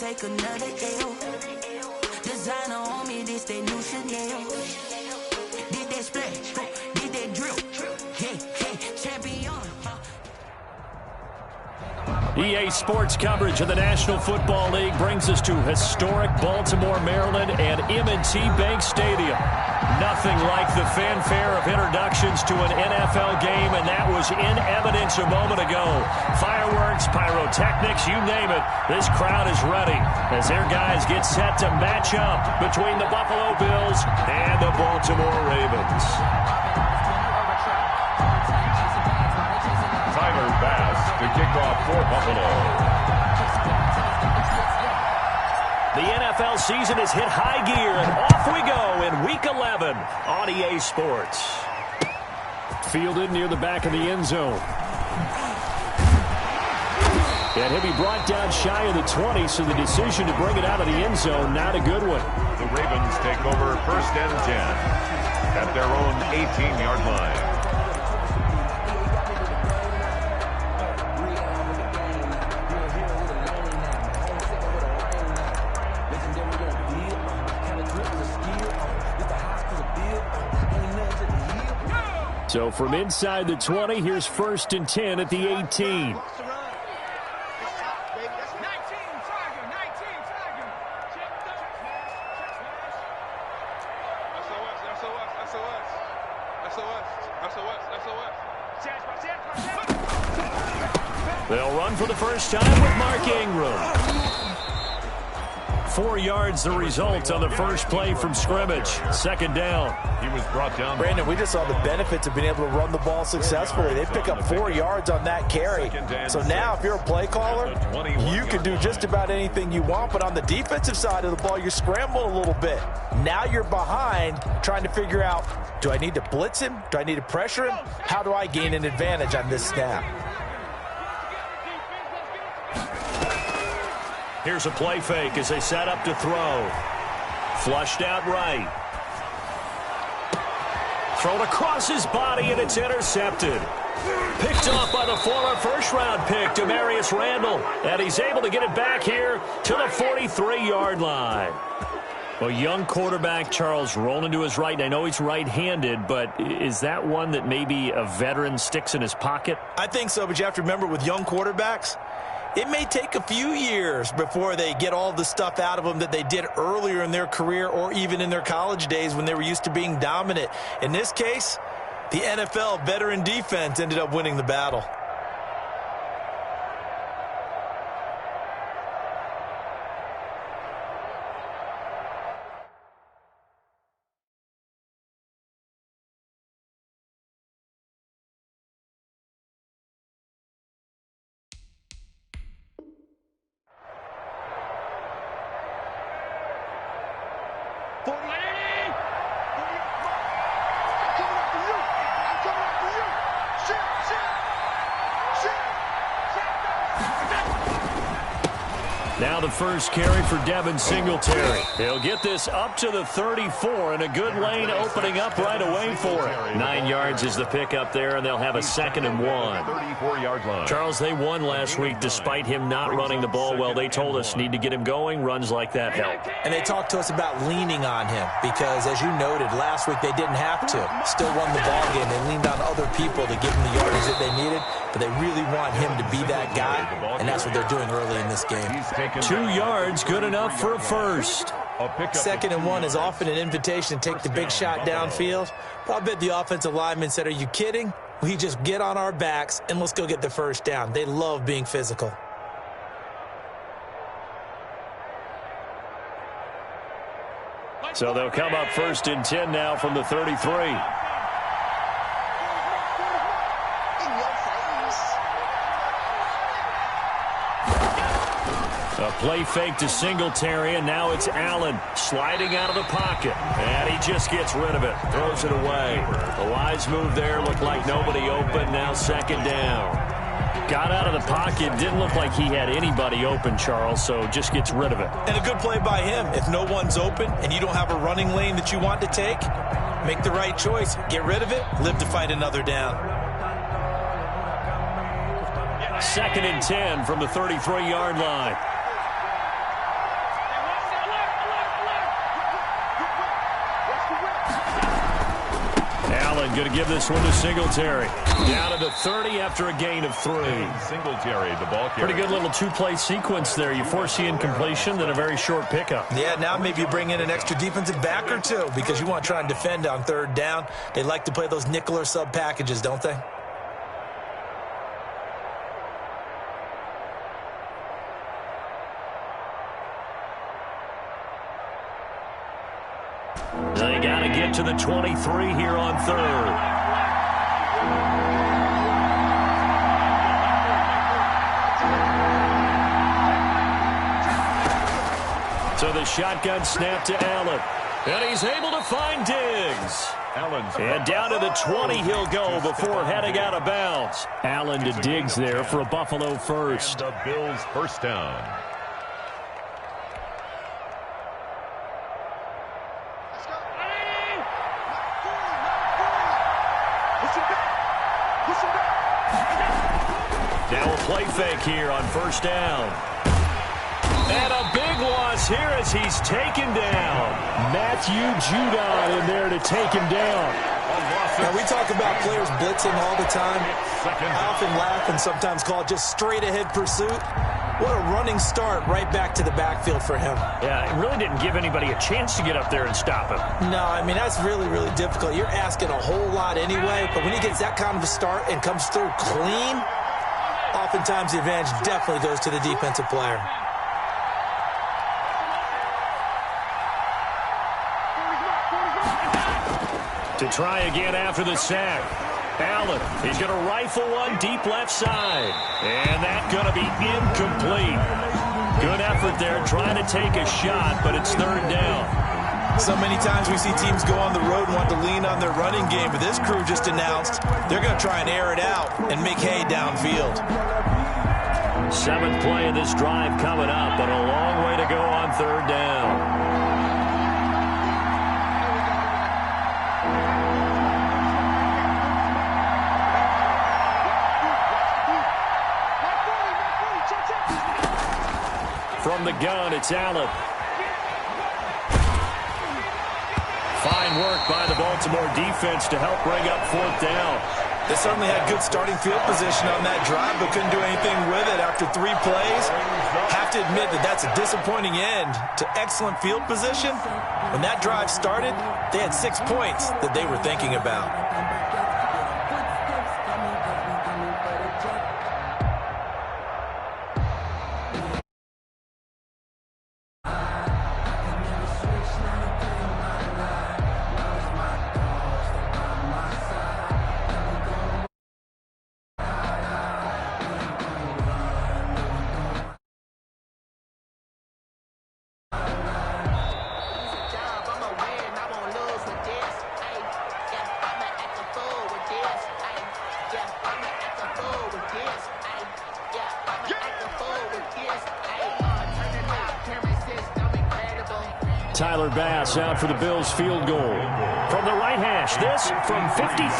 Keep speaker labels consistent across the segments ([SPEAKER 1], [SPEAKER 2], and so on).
[SPEAKER 1] take another L. Designer on me, this they new Chanel. Did that splash, did that drill. Hey, champion.
[SPEAKER 2] EA Sports coverage of the National Football League brings us to historic Baltimore, Maryland, and M&T Bank Stadium. Nothing like the fanfare of introductions to an NFL game, and that was in evidence a moment ago. Fireworks, pyrotechnics, you name it. This crowd is ready as their guys get set to match up between the Buffalo Bills and the Baltimore Ravens.
[SPEAKER 3] Tyler Bass to kick off for Buffalo.
[SPEAKER 2] The NFL season has hit high gear, and off we go in Week 11 on EA Sports. Fielded near the back of the end zone. And he'll be brought down shy of the 20, so the decision to bring it out of the end zone, not a good one.
[SPEAKER 3] The Ravens take over 1st and 10 at their own 18-yard line.
[SPEAKER 2] So from inside the 20, here's 1st and 10 at the 18. They'll run for the first time with Mark Ingram. 4 yards the result on the first play from scrimmage. 2nd down.
[SPEAKER 3] He was brought down.
[SPEAKER 4] Brandon, we just saw the benefits of being able to run the ball successfully. They pick up 4 yards on that carry. So now if you're a play caller, you can do just about anything you want. But on the defensive side of the ball, you're scrambling a little bit. Now you're behind trying to figure out, do I need to blitz him? Do I need to pressure him? How do I gain an advantage on this snap?
[SPEAKER 2] Here's a play fake as they set up to throw. Flushed out right. Thrown across his body, and it's intercepted. Picked off by the former first-round pick, Demarius Randall. And he's able to get it back here to the 43-yard line. Well, young quarterback Charles rolling to his right. And I know he's right-handed, but is that one that maybe a veteran sticks in his pocket?
[SPEAKER 4] I think so, but you have to remember with young quarterbacks, it may take a few years before they get all the stuff out of them that they did earlier in their career or even in their college days when they were used to being dominant. In this case, the NFL veteran defense ended up winning the battle.
[SPEAKER 2] Now the first carry for Devin Singletary. He'll get this up to the 34, and a good lane opening up right away for him. 9 yards is the pickup there, and they'll have a 2nd and 1.
[SPEAKER 3] 34-yard line.
[SPEAKER 2] Charles, they won last week despite him not running the ball well. They told us need to get him going. Runs like that help.
[SPEAKER 4] And they talked to us about leaning on him because, as you noted, last week they didn't have to. Still won the ball game. They leaned on other people to give them the yardage that they needed, but they really want him to be that guy, and that's what they're doing early in this game.
[SPEAKER 2] 2 yards, good enough for a first.
[SPEAKER 4] 2nd and 1 is often an invitation to take the big shot downfield. But I bet the offensive lineman said, are you kidding? We just get on our backs and let's go get the first down. They love being physical.
[SPEAKER 2] So they'll come up 1st and 10 now from the 33. A play fake to Singletary, and now it's Allen sliding out of the pocket. And he just gets rid of it, throws it away. The wise move there, looked like nobody open, now 2nd down. Got out of the pocket, didn't look like he had anybody open, Charles, so just gets rid of it.
[SPEAKER 4] And a good play by him. If no one's open and you don't have a running lane that you want to take, make the right choice. Get rid of it, live to fight another down.
[SPEAKER 2] 2nd and 10 from the 33-yard line. going to give this one to Singletary. Down to the 30 after a gain of 3.
[SPEAKER 3] Singletary, the ball carrier.
[SPEAKER 2] Pretty good little two-play sequence there. You force the incompletion, then a very short pickup.
[SPEAKER 4] Yeah, now maybe you bring in an extra defensive back or two because you want to try and defend on 3rd down. They like to play those nickel or sub packages, don't they?
[SPEAKER 2] They got to get to the 23 here on 3rd. So the shotgun snap to Allen. And he's able to find Diggs. And down to the 20 he'll go before heading out of bounds. Allen to Diggs there for a Buffalo first.
[SPEAKER 3] And the Bills first down.
[SPEAKER 2] Now a play fake here on 1st down. And a big loss here as he's taken down. Matthew Judon in there to take him down.
[SPEAKER 4] Now, we talk about players blitzing all the time. I often laugh and sometimes call it just straight-ahead pursuit. What a running start right back to the backfield for him.
[SPEAKER 2] Yeah, it really didn't give anybody a chance to get up there and stop him.
[SPEAKER 4] No, I mean, that's really, really difficult. You're asking a whole lot anyway, but when he gets that kind of a start and comes through clean, oftentimes the advantage definitely goes to the defensive player.
[SPEAKER 2] To try again after the sack. Allen, he's going to rifle one deep left side. And that's going to be incomplete. Good effort there trying to take a shot, but it's 3rd down.
[SPEAKER 4] So many times we see teams go on the road and want to lean on their running game, but this crew just announced they're going to try and air it out and make hay downfield.
[SPEAKER 2] 7th play of this drive coming up, but a long way to go on 3rd down. From the gun, it's Allen. Fine work by the Baltimore defense to help bring up 4th down.
[SPEAKER 4] They certainly had good starting field position on that drive, but couldn't do anything with it after 3 plays. Have to admit that that's a disappointing end to excellent field position. When that drive started, they had 6 points that they were thinking about.
[SPEAKER 2] Tyler Bass out for the Bills field goal. From the right hash, this from 53.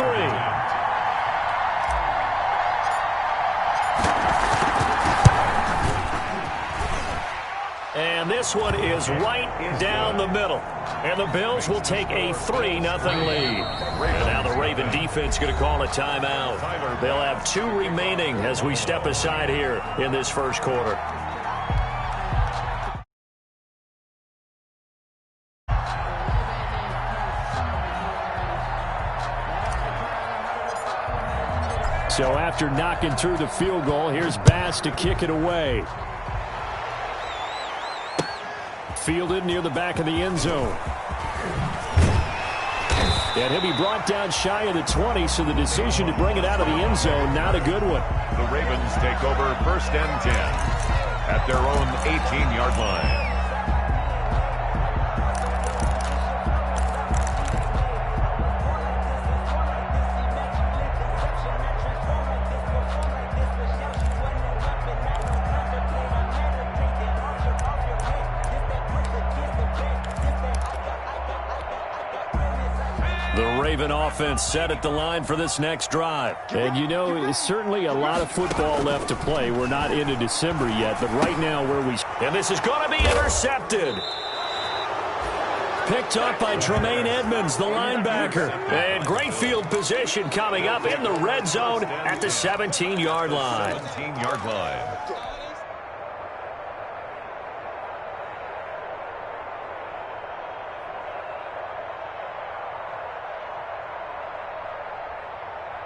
[SPEAKER 2] And this one is right down the middle. And the Bills will take a 3-0 lead. And now the Raven defense going to call a timeout. They'll have 2 remaining as we step aside here in this first quarter. So after knocking through the field goal, here's Bass to kick it away. Fielded near the back of the end zone. And he'll be brought down shy of the 20, so the decision to bring it out of the end zone, not a good one.
[SPEAKER 3] The Ravens take over 1st and 10 at their own 18-yard line.
[SPEAKER 2] The Raven offense set at the line for this next drive. And you know, it's certainly a lot of football left to play. We're not into December yet, but right now where we... And this is going to be intercepted. Picked up by Tremaine Edmonds, the linebacker. And great field position coming up in the red zone at the 17-yard line.
[SPEAKER 3] 17-yard line.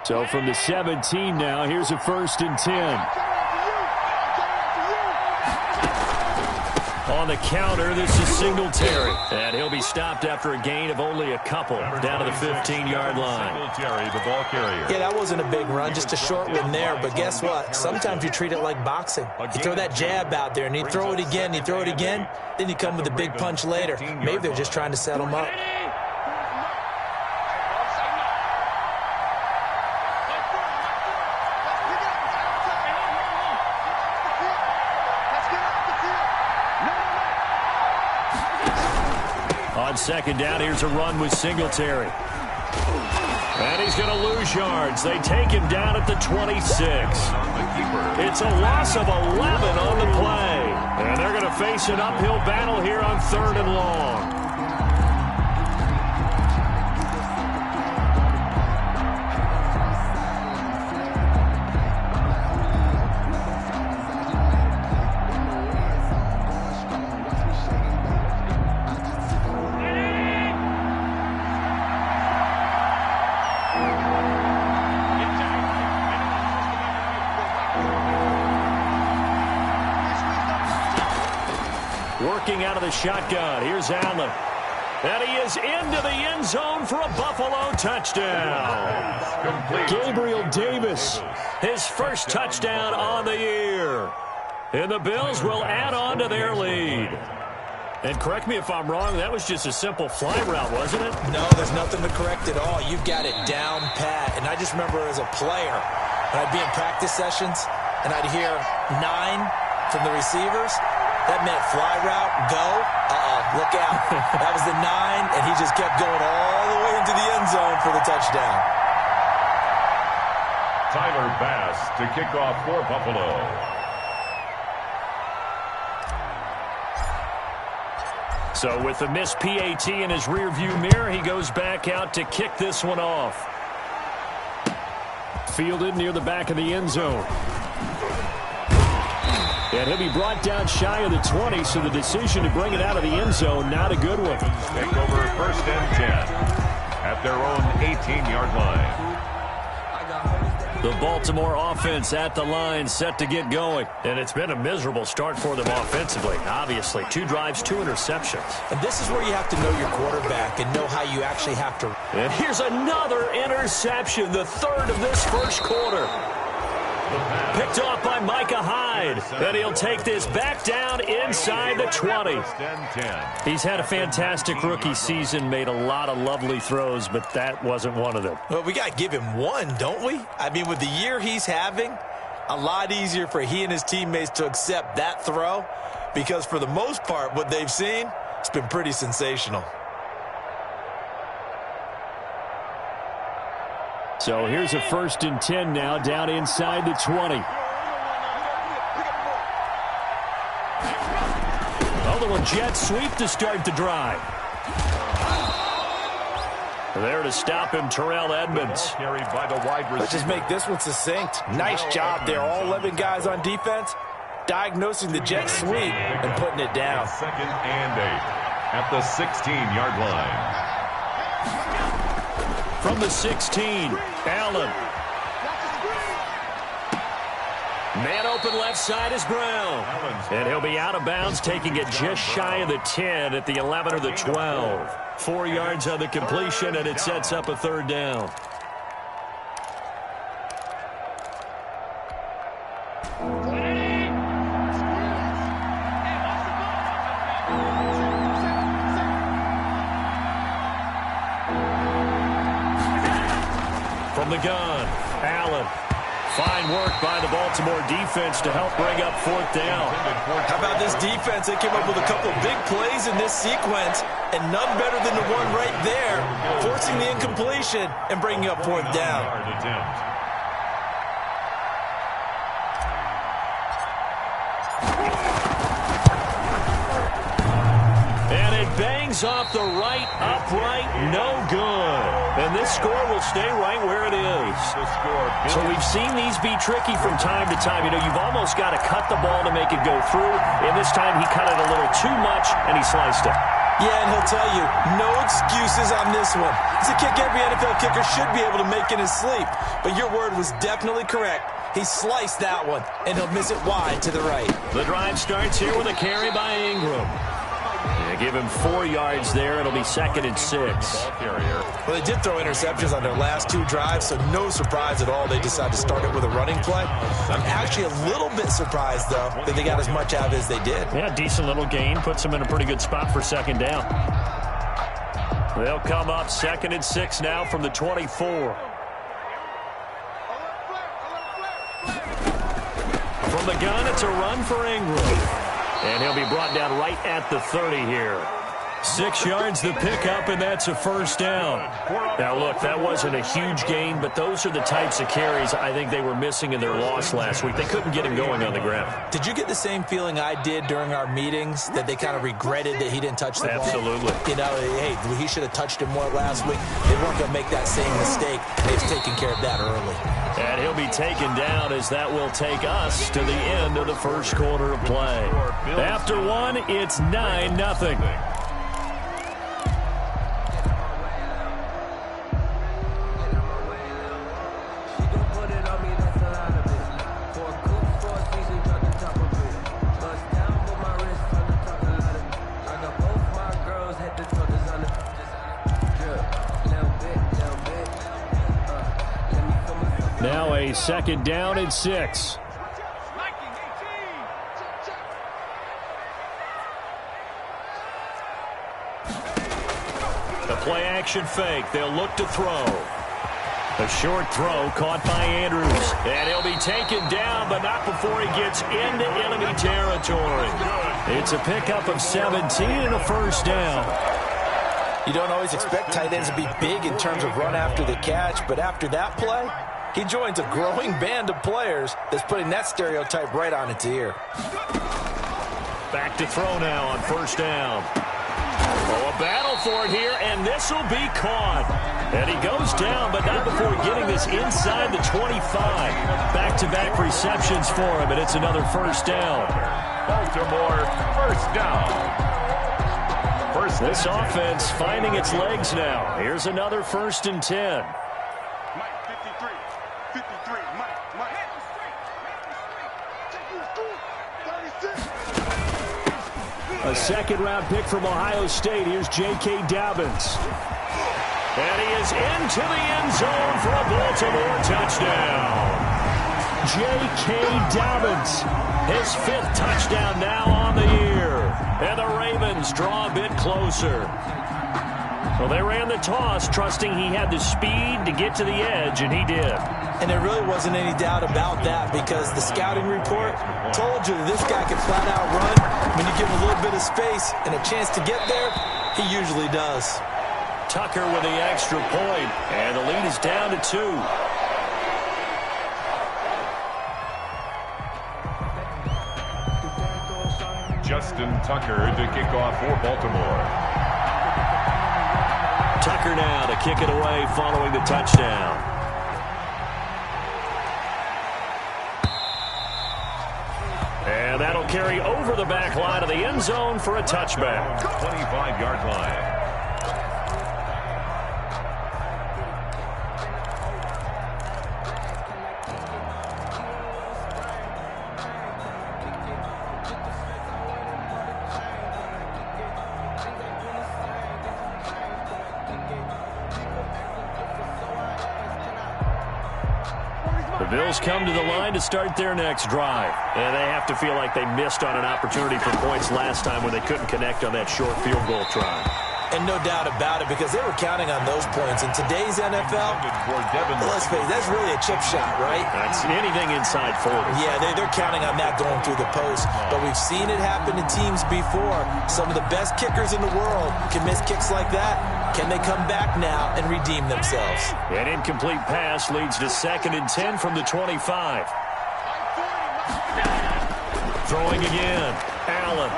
[SPEAKER 2] So from the 17 now, here's a 1st and 10. On the counter, this is Singletary. And he'll be stopped after a gain of only a couple down to the 15-yard line.
[SPEAKER 3] Singletary, the ball carrier.
[SPEAKER 4] Yeah, that wasn't a big run, just a short one there. But guess what? Sometimes you treat it like boxing. You throw that jab out there, and you throw it again, you throw it again, then you come with a big punch later. Maybe they're just trying to set him up.
[SPEAKER 2] On 2nd down, here's a run with Singletary. And he's going to lose yards. They take him down at the 26. It's a loss of 11 on the play. And they're going to face an uphill battle here on 3rd and long. Working out of the shotgun. Here's Allen. And he is into the end zone for a Buffalo touchdown. Gabriel Davis, his first touchdown on the year. And the Bills will add on to their lead. And correct me if I'm wrong, that was just a simple fly route, wasn't it?
[SPEAKER 4] No, there's nothing to correct at all. You've got it down pat. And I just remember as a player, when I'd be in practice sessions, and I'd hear 9 from the receivers. That meant fly route, go, look out. That was the 9, and he just kept going all the way into the end zone for the touchdown.
[SPEAKER 3] Tyler Bass to kick off for Buffalo.
[SPEAKER 2] So with the missed PAT in his rearview mirror, he goes back out to kick this one off. Fielded near the back of the end zone. And he'll be brought down shy of the 20, so the decision to bring it out of the end zone, not a good one.
[SPEAKER 3] Take over 1st and 10 at their own 18-yard line.
[SPEAKER 2] The Baltimore offense at the line, set to get going. And it's been a miserable start for them offensively, obviously. 2 drives, 2 interceptions.
[SPEAKER 4] And this is where you have to know your quarterback and know how you actually have to.
[SPEAKER 2] And here's another interception, the 3rd of this first quarter. Picked off by Micah Hyde. And he'll take this back down inside the 20. He's had a fantastic rookie season, made a lot of lovely throws, but that wasn't one of them.
[SPEAKER 4] Well, we got to give him one, don't we? I mean, with the year he's having, a lot easier for he and his teammates to accept that throw, because for the most part, what they've seen, it's been pretty sensational.
[SPEAKER 2] So here's a 1st and 10 now, down inside the 20. A little jet sweep to start the drive. There to stop him, Terrell Edmonds.
[SPEAKER 3] Carried by the wide receiver.
[SPEAKER 4] Let's just make this one succinct. Nice job there. All 11 guys on defense, diagnosing the jet sweep and putting it down.
[SPEAKER 3] 2nd and 8 at the 16-yard line.
[SPEAKER 2] From the 16, Allen. Man open left side is Brown. And he'll be out of bounds, taking it just shy of the 10 at the 11 or the 12. 4 yards on the completion, and it sets up a 3rd down. From the gun, Allen. Fine work by the Baltimore defense to help bring up 4th down.
[SPEAKER 4] How about this defense? They came up with a couple big plays in this sequence, and none better than the one right there, forcing the incompletion and bringing up 4th down.
[SPEAKER 2] And it bangs Swings off the right, upright, no good. And this score will stay right where it is. So we've seen these be tricky from time to time. You know, you've almost got to cut the ball to make it go through. And this time he cut it a little too much, and he sliced it.
[SPEAKER 4] Yeah, and he'll tell you, no excuses on this one. It's a kick every NFL kicker should be able to make in his sleep. But your word was definitely correct. He sliced that one, and he'll miss it wide to the right.
[SPEAKER 2] The drive starts here with a carry by Ingram. They give him 4 yards there. It'll be 2nd and 6.
[SPEAKER 4] Well, they did throw interceptions on their last 2 drives, so no surprise at all they decided to start it with a running play. I'm actually a little bit surprised, though, that they got as much out of it as they did.
[SPEAKER 2] Yeah, decent little gain. Puts them in a pretty good spot for 2nd down. They'll come up 2nd and 6 now from the 24. From the gun, it's a run for Ingram. And he'll be brought down right at the 30 here. 6 yards the pickup, and that's a 1st down. Now, look, that wasn't a huge gain, but those are the types of carries I think they were missing in their loss last week. They couldn't get him going on the ground.
[SPEAKER 4] Did you get the same feeling I did during our meetings, that they kind of regretted that he didn't touch the ball?
[SPEAKER 2] Absolutely.
[SPEAKER 4] You know, hey, he should have touched him more last week. They weren't going to make that same mistake. They've taken care of that early.
[SPEAKER 2] And he'll be taken down as that will take us to the end of the 1st quarter of play. After 1, it's 9-0. Now a 2nd down and 6. The play action fake. They'll look to throw. A short throw caught by Andrews. And he'll be taken down, but not before he gets into enemy territory. It's a pickup of 17 and a 1st down.
[SPEAKER 4] You don't always expect tight ends to be big in terms of run after the catch, but after that play, he joins a growing band of players that's putting that stereotype right on its ear.
[SPEAKER 2] Back to throw now on 1st down. Oh, a battle for it here, and this will be caught. And he goes down, but not before getting this inside the 25. Back-to-back receptions for him, and it's another 1st down.
[SPEAKER 3] Baltimore, 1st down.
[SPEAKER 2] This offense finding its legs now. Here's another 1st and 10. A 2nd-round pick from Ohio State. Here's J.K. Dobbins. And he is into the end zone for a Baltimore touchdown. J.K. Dobbins, his 5th touchdown now on the year. And the Ravens draw a bit closer. Well, they ran the toss, trusting he had the speed to get to the edge, and he did.
[SPEAKER 4] And there really wasn't any doubt about that, because the scouting report told you that this guy can flat out run. When you give him a little bit of space and a chance to get there, he usually does.
[SPEAKER 2] Tucker with the extra point, and the lead is down to 2.
[SPEAKER 3] Justin Tucker to kick off for Baltimore.
[SPEAKER 2] Tucker now to kick it away following the touchdown. And that'll carry over the back line of the end zone for a touchback.
[SPEAKER 3] 25-yard line.
[SPEAKER 2] The Bills come to the line to start their next drive. And they have to feel like they missed on an opportunity for points last time when they couldn't connect on that short field goal try.
[SPEAKER 4] And no doubt about it, because they were counting on those points. In today's NFL, let's face it, that's really a chip shot, right?
[SPEAKER 2] That's anything inside 40.
[SPEAKER 4] Yeah, they're counting on that going through the post. But we've seen it happen to teams before. Some of the best kickers in the world can miss kicks like that. Can they come back now and redeem themselves?
[SPEAKER 2] An incomplete pass leads to 2nd and 10 from the 25. Throwing again. Allen.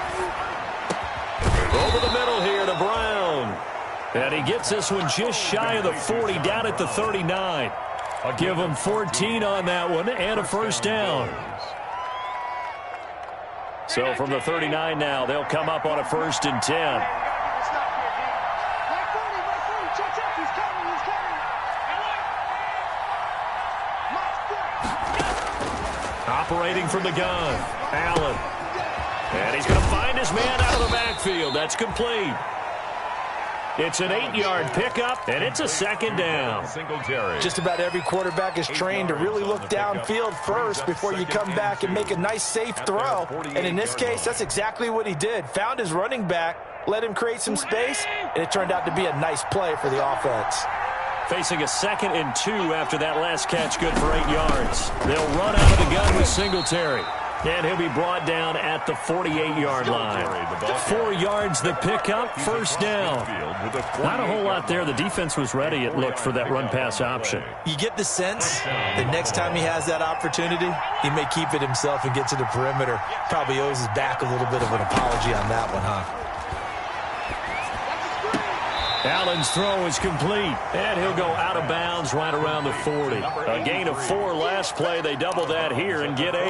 [SPEAKER 2] Over the middle here to Brown. And he gets this one just shy of the 40, down at the 39. I'll give him 14 on that one and a first down. So from the 39 now, they'll come up on a 1st and 10. Operating from the gun, Allen. And he's going to find his man out of the backfield. That's complete. It's an 8-yard pickup, and it's a 2nd down.
[SPEAKER 4] Just about every quarterback is trained to really look downfield first before you come back and make a nice, safe throw. And in this case, that's exactly what he did. Found his running back, let him create some space, and it turned out to be a nice play for the offense.
[SPEAKER 2] Facing a 2nd and 2 after that last catch, good for 8 yards. They'll run out of the gun with Singletary. And he'll be brought down at the 48-yard line. 4 yards the pickup, 1st down. Not a whole lot there. The defense was ready, it looked, for that run-pass option.
[SPEAKER 4] You get the sense that next time he has that opportunity, he may keep it himself and get to the perimeter. Probably owes his back a little bit of an apology on that one, huh?
[SPEAKER 2] Allen's throw is complete, and he'll go out of bounds right around the 40. A gain of 4 last play. They double that here and get 8.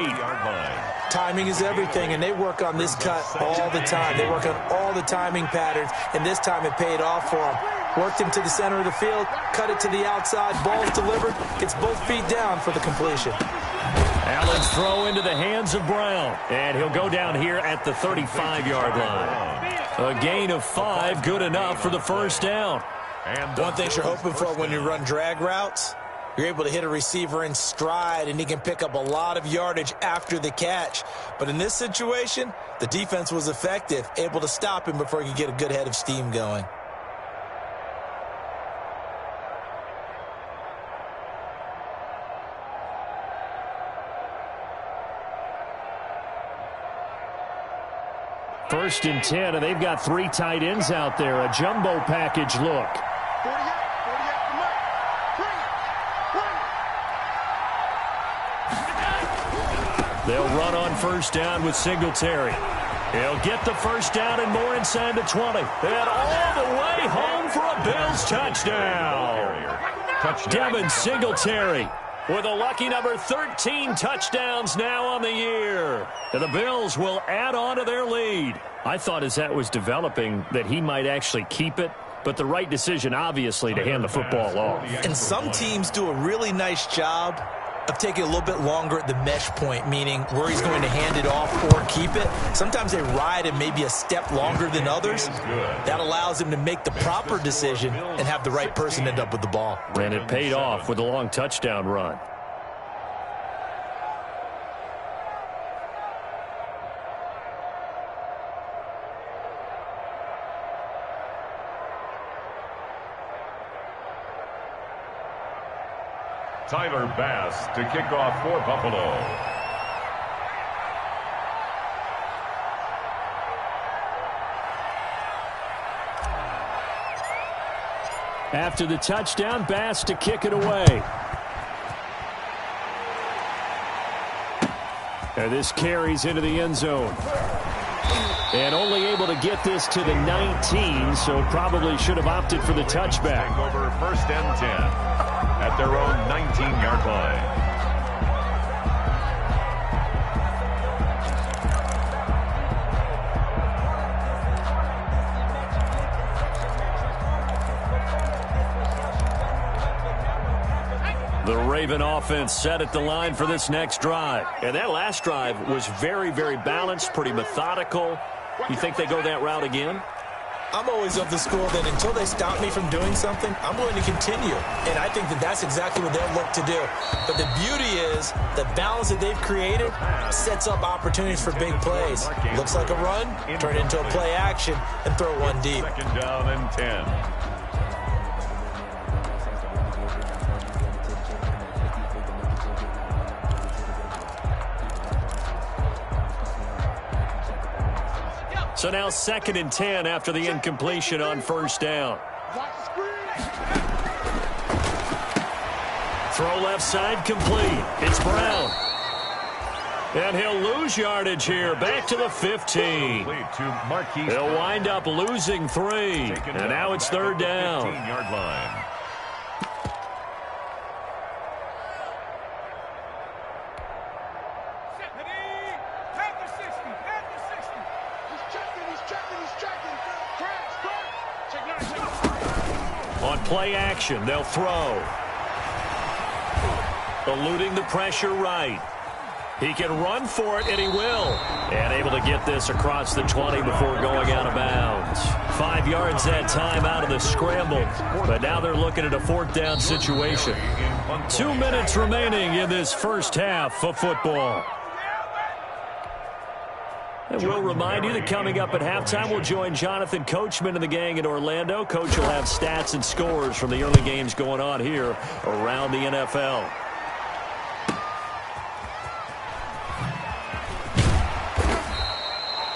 [SPEAKER 4] Timing is everything, and they work on this cut all the time. They work on all the timing patterns, and this time it paid off for him. Worked him to the center of the field, cut it to the outside, ball's delivered, gets both feet down for the completion.
[SPEAKER 2] Allen's throw into the hands of Brown, and he'll go down here at the 35-yard line. A gain of 5, good enough for the 1st down.
[SPEAKER 4] One thing you're hoping for when you run drag routes, you're able to hit a receiver in stride, and he can pick up a lot of yardage after the catch. But in this situation, the defense was effective, able to stop him before he could get a good head of steam going.
[SPEAKER 2] First and 10, and they've got 3 tight ends out there. A jumbo package look. They'll run on 1st down with Singletary. He'll get the 1st down and more inside the 20. And all the way home for a Bills touchdown. Devin Singletary with a lucky number 13 touchdowns now on the year. And the Bills will add on to their lead. I thought as that was developing that he might actually keep it, but the right decision, obviously, to hand the football off.
[SPEAKER 4] And some teams do a really nice job of taking a little bit longer at the mesh point, meaning where he's going to hand it off or keep it. Sometimes they ride him maybe a step longer than others. That allows him to make the proper decision and have the right person end up with the ball.
[SPEAKER 2] And it paid off with a long touchdown run.
[SPEAKER 3] Tyler Bass to kick off for Buffalo.
[SPEAKER 2] After the touchdown, Bass to kick it away. And this carries into the end zone. And only able to get this to the 19, so probably should have opted for the touchback.
[SPEAKER 3] Over 1st and 10 at their own 19-yard line.
[SPEAKER 2] The Raven offense set at the line for this next drive. And that last drive was very, very balanced, pretty methodical. You think they go that route again?
[SPEAKER 4] I'm always of the school that until they stop me from doing something, I'm going to continue. And I think that that's exactly what they'll look to do. But the beauty is the balance that they've created sets up opportunities for big plays. Looks like a run, turn it into a play action, and throw one deep.
[SPEAKER 3] 2nd down and 10.
[SPEAKER 2] So now 2nd and 10 after the incompletion on 1st down. Throw left side complete. It's Brown. And he'll lose yardage here, back to the 15. He'll wind up losing 3. And now it's third down.
[SPEAKER 3] 15-yard line.
[SPEAKER 2] On play action, they'll throw. Eluding the pressure right. He can run for it, and he will. And able to get this across the 20 before going out of bounds. 5 yards that time out of the scramble. But now they're looking at a fourth down situation. 2 minutes remaining in this first half of football. And we'll remind you that coming up at halftime, we'll join Jonathan Coachman and the gang in Orlando. Coach will have stats and scores from the early games going on here around the NFL.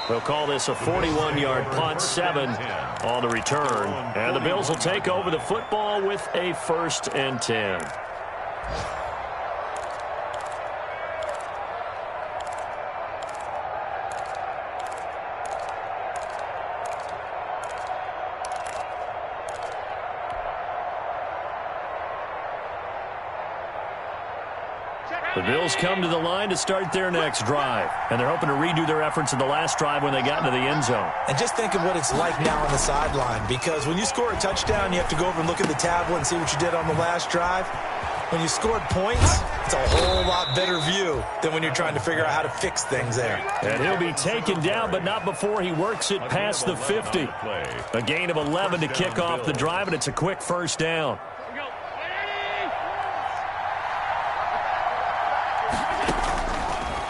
[SPEAKER 2] They'll call this a 41-yard punt, 7 on the return. And the Bills will take over the football with a 1st and 10. The Bills come to the line to start their next drive, and they're hoping to redo their efforts in the last drive when they got into the end zone.
[SPEAKER 4] And just think of what it's like now on the sideline, because when you score a touchdown, you have to go over and look at the tablet and see what you did on the last drive. When you scored points, it's a whole lot better view than when you're trying to figure out how to fix things there.
[SPEAKER 2] And he'll be taken down, but not before he works it past the 50. A gain of 11 to kick off the drive, and it's a quick first down.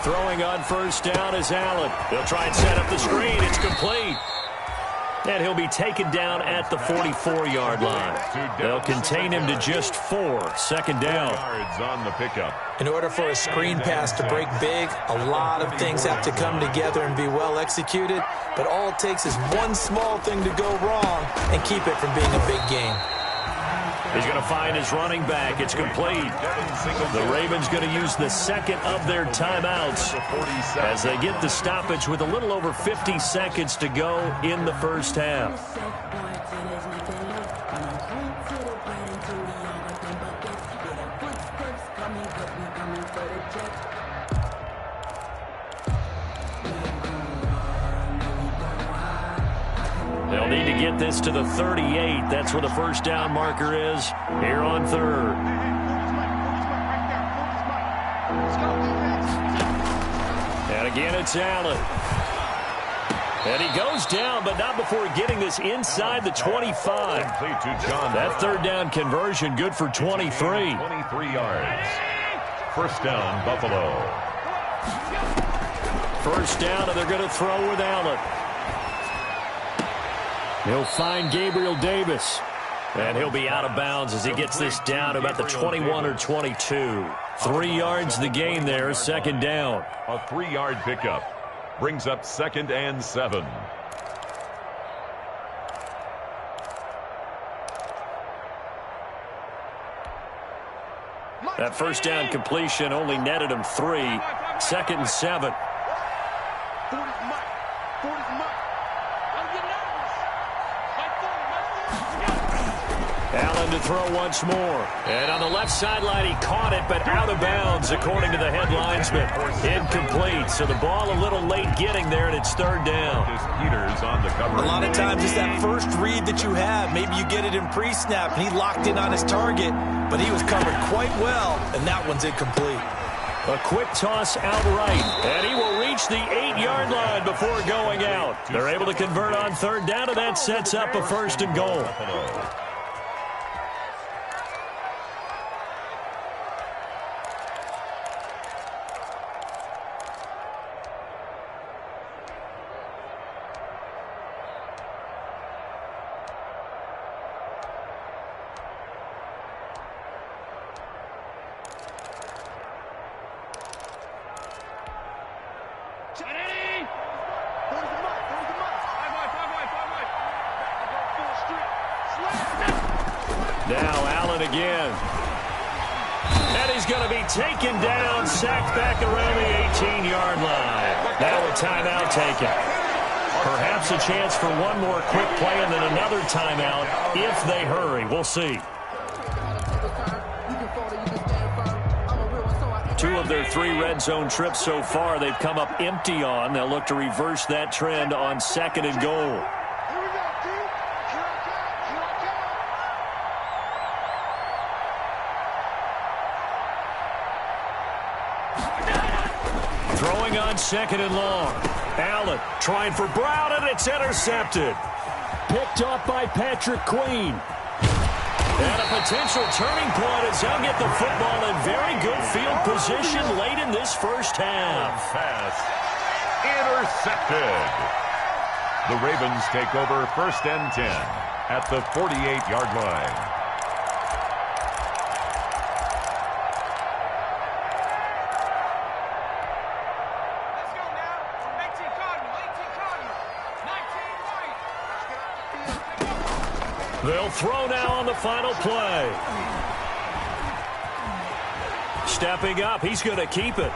[SPEAKER 2] Throwing on first down is Allen. He'll try and set up the screen. It's complete. And he'll be taken down at the 44-yard line. They'll contain him to just 4. 2nd down.
[SPEAKER 3] On the pickup.
[SPEAKER 4] In order for a screen pass to break big, a lot of things have to come together and be well executed. But all it takes is one small thing to go wrong and keep it from being a big game.
[SPEAKER 2] He's going to find his running back. It's complete. The Ravens going to use the second of their timeouts as they get the stoppage with a little over 50 seconds to go in the first half. They'll need to get this to the 38. That's where the first down marker is here on 3rd. And again, it's Allen. And he goes down, but not before getting this inside the 25. That 3rd down conversion good for 23.
[SPEAKER 3] 23 yards. First down, Buffalo.
[SPEAKER 2] First down, and they're going to throw with Allen. He'll find Gabriel Davis. And he'll be out of bounds as he gets this down to about the 21 or 22. 3 yards the gain there, 2nd down.
[SPEAKER 3] A 3-yard pickup brings up 2nd and 7.
[SPEAKER 2] That first down completion only netted him 3. 2nd and 7. Allen to throw once more. And on the left sideline, he caught it, but out of bounds, according to the head linesman. Incomplete. So the ball a little late getting there, and it's 3rd down.
[SPEAKER 3] Peters on the cover.
[SPEAKER 4] A lot of times it's that first read that you have. Maybe you get it in pre-snap, and he locked in on his target, but he was covered quite well, and that one's incomplete.
[SPEAKER 2] A quick toss out right, and he will reach the 8-yard line before going out. They're able to convert on 3rd down, and that sets up a 1st and goal. Now Allen again. And he's going to be taken down, sacked back around the 18-yard line. Now a timeout taken. Perhaps a chance for one more quick play and then another timeout if they hurry. We'll see. 2 of their 3 red zone trips so far they've come up empty on. They'll look to reverse that trend on 2nd and goal. Throwing on 2nd and long. Allen trying for Brown, and it's intercepted. Picked off by Patrick Queen. And a potential turning point as they'll get the football in very good field position late in this first half.
[SPEAKER 3] Pass intercepted. The Ravens take over 1st and 10 at the 48-yard line.
[SPEAKER 2] They'll throw now on the final play. Stepping up, he's going to keep it.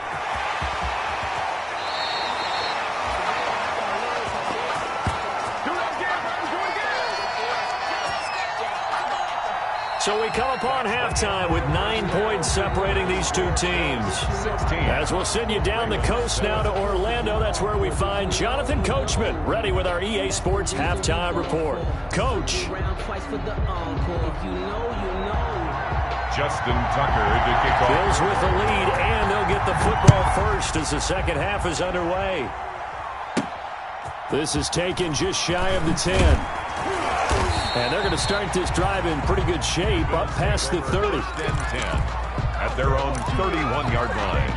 [SPEAKER 2] So we come upon halftime with 9 points separating these two teams.
[SPEAKER 3] 16.
[SPEAKER 2] As we'll send you down the coast now to Orlando, that's where we find Jonathan Coachman, ready with our EA Sports Halftime Report. Coach.
[SPEAKER 3] Justin Tucker to kick off.
[SPEAKER 2] Bills with the lead, and they'll get the football first as the second half is underway. This is taken just shy of the 10. And they're going to start this drive in pretty good shape, up past the 30.
[SPEAKER 3] 1st and 10 at their own 31-yard line.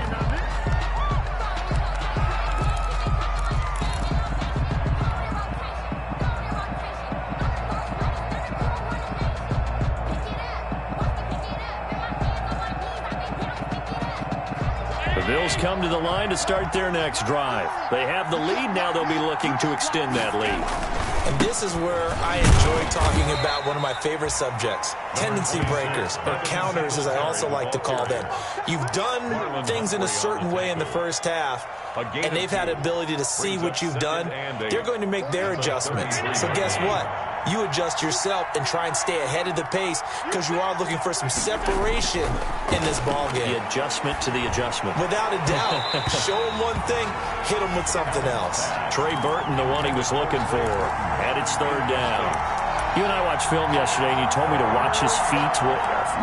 [SPEAKER 2] The Bills come to the line to start their next drive. They have the lead. Now they'll be looking to extend that lead.
[SPEAKER 4] And this is where I enjoy talking about one of my favorite subjects, tendency breakers, or counters as I also like to call them. You've done things in a certain way in the first half, and they've had ability to see what you've done. They're going to make their adjustments. So guess what? You adjust yourself and try and stay ahead of the pace because you are looking for some separation in this ball game.
[SPEAKER 2] The adjustment to the adjustment.
[SPEAKER 4] Without a doubt. Show them one thing, hit them with something else.
[SPEAKER 2] Trey Burton, the one he was looking for. And it's 3rd down. You and I watched film yesterday, and you told me to watch his feet. For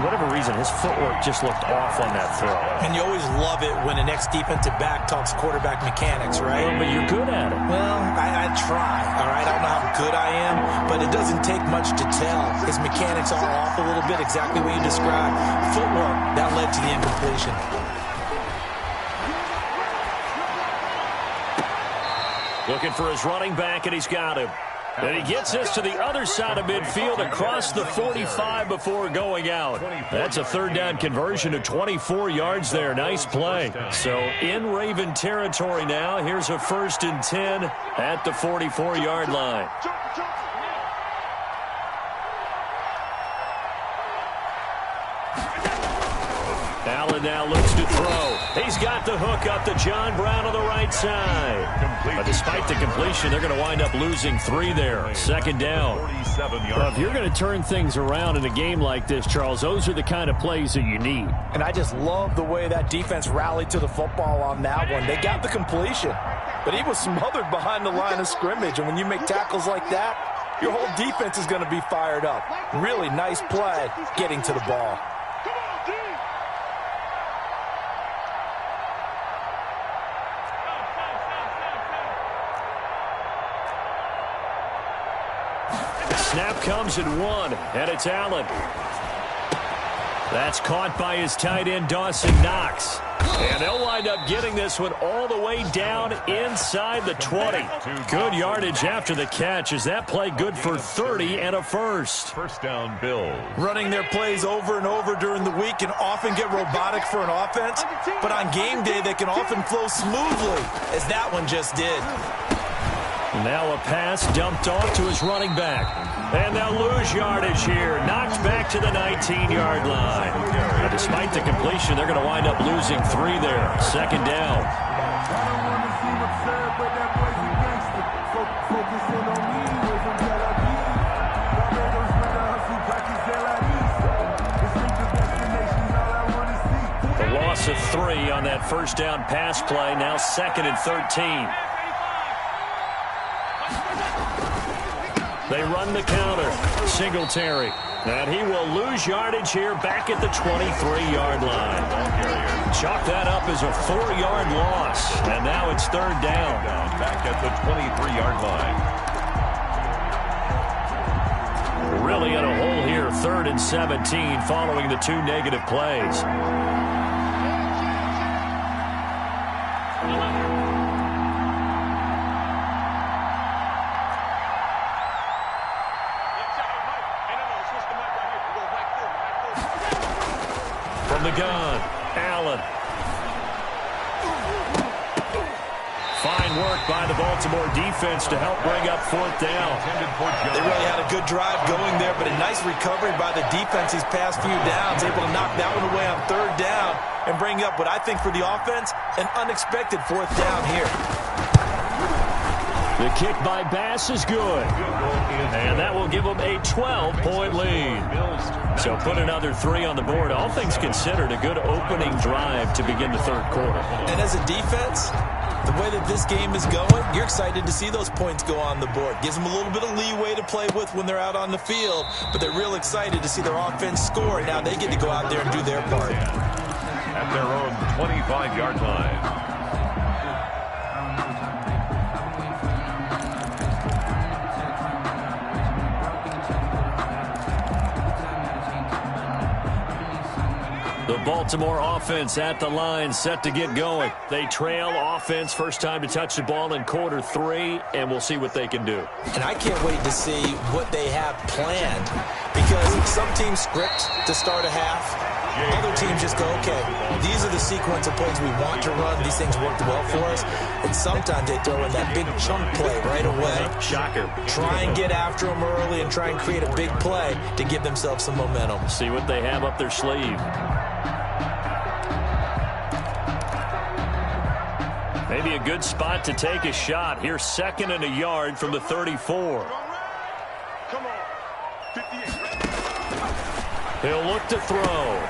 [SPEAKER 2] whatever reason, his footwork just looked off on that throw.
[SPEAKER 4] And you always love it when the next defensive back talks quarterback mechanics, right?
[SPEAKER 2] Well, but you're good at it.
[SPEAKER 4] Well, I try, all right? I don't know how good I am, but it doesn't take much to tell. His mechanics are off a little bit, exactly what you described. Footwork, that led to the incompletion.
[SPEAKER 2] Looking for his running back, and he's got him. And he gets this to the other side of midfield across the 45 before going out. That's a 3rd down conversion of 24 yards there. Nice play. So in Raven territory now. Here's a 1st and 10 at the 44-yard line. Allen now looks to throw. He's got the hook up to John Brown on the right side. But despite the completion, they're going to wind up losing 3 there. 2nd down. Well, if you're going to turn things around in a game like this, Charles, those are the kind of plays that you need.
[SPEAKER 4] And I just love the way that defense rallied to the football on that one. They got the completion, but he was smothered behind the line of scrimmage. And when you make tackles like that, your whole defense is going to be fired up. Really nice play getting to the ball.
[SPEAKER 2] Snap comes at 1, and it's Allen. That's caught by his tight end, Dawson Knox. And they'll wind up getting this one all the way down inside the 20. Good yardage after the catch. Is that play good for 30 and a first?
[SPEAKER 3] 1st down, Bills.
[SPEAKER 4] Running their plays over and over during the week can often get robotic for an offense, but on game day they can often flow smoothly, as that one just did.
[SPEAKER 2] Now a pass dumped off to his running back. And they'll lose yardage here. Knocked back to the 19-yard line. Now, despite the completion, they're going to wind up losing 3 there. Second down. The loss of 3 on that first down pass play. Now 2nd and 13. They run the counter. Singletary. And he will lose yardage here back at the 23-yard line. Chalk that up as a 4-yard loss. And now it's 3rd down.
[SPEAKER 3] Back at the 23-yard line.
[SPEAKER 2] Really in a hole here. 3rd and 17 following the 2 negative plays. From the gun, Allen. Fine work by the Baltimore defense to help bring up 4th down.
[SPEAKER 4] They really had a good drive going there, but a nice recovery by the defense these past few downs, able to knock that one away on 3rd down and bring up what I think for the offense, an unexpected 4th down here.
[SPEAKER 2] The kick by Bass is good. And that will give them a 12-point lead. So put another 3 on the board. All things considered, a good opening drive to begin the 3rd quarter.
[SPEAKER 4] And as a defense, the way that this game is going, you're excited to see those points go on the board. Gives them a little bit of leeway to play with when they're out on the field, but they're real excited to see their offense score, and now they get to go out there and do their part.
[SPEAKER 3] At their own 25-yard line.
[SPEAKER 2] The Baltimore offense at the line, set to get going. They trail offense, first time to touch the ball in quarter 3, and we'll see what they can do.
[SPEAKER 4] And I can't wait to see what they have planned, because some teams script to start a half. Other teams just go, okay, these are the sequence of plays we want to run. These things worked well for us. And sometimes they throw in that big chunk play right away.
[SPEAKER 2] Shocker.
[SPEAKER 4] Try and get after them early and try and create a big play to give themselves some momentum.
[SPEAKER 2] See what they have up their sleeve. Maybe a good spot to take a shot. Here's 2nd and a yard from the 34. He'll look to throw.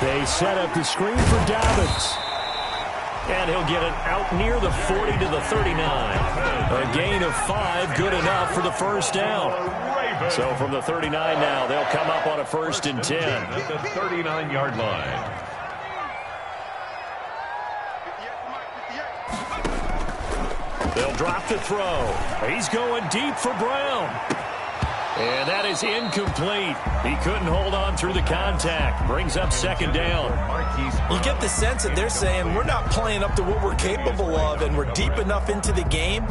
[SPEAKER 2] They set up the screen for Dobbins. And he'll get it out near the 40 to the 39. A gain of 5, good enough for the first down. So from the 39 now, they'll come up on a 1st and 10.
[SPEAKER 3] At the 39-yard line.
[SPEAKER 2] They'll drop the throw. He's going deep for Brown. And that is incomplete. He couldn't hold on through the contact. Brings up 2nd down.
[SPEAKER 4] You get the sense that they're saying we're not playing up to what we're capable of, and we're deep enough into the game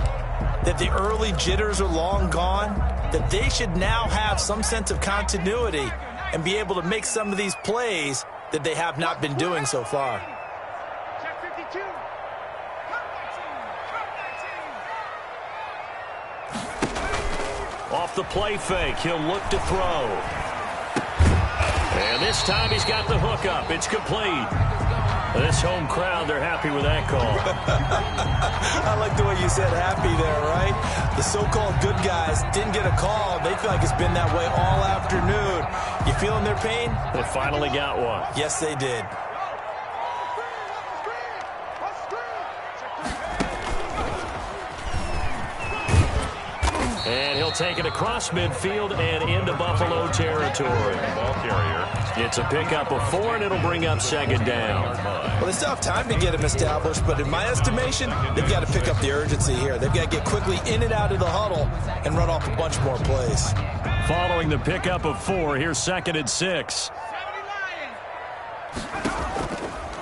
[SPEAKER 4] that the early jitters are long gone, that they should now have some sense of continuity and be able to make some of these plays that they have not been doing so far.
[SPEAKER 2] Off the play fake, he'll look to throw. And this time he's got the hook up. It's complete. This home crowd, they're happy with that call.
[SPEAKER 4] I like the way you said happy there, right? The so-called good guys didn't get a call. They feel like it's been that way all afternoon. You feeling their pain?
[SPEAKER 2] They finally got one.
[SPEAKER 4] Yes, they did.
[SPEAKER 2] And he'll take it across midfield and into Buffalo territory.
[SPEAKER 3] Ball carrier.
[SPEAKER 2] It's a pickup of 4, and it'll bring up 2nd down.
[SPEAKER 4] Well, they still have time to get him established, but in my estimation, they've got to pick up the urgency here. They've got to get quickly in and out of the huddle and run off a bunch more plays.
[SPEAKER 2] Following the pickup of 4, here's 2nd and 6.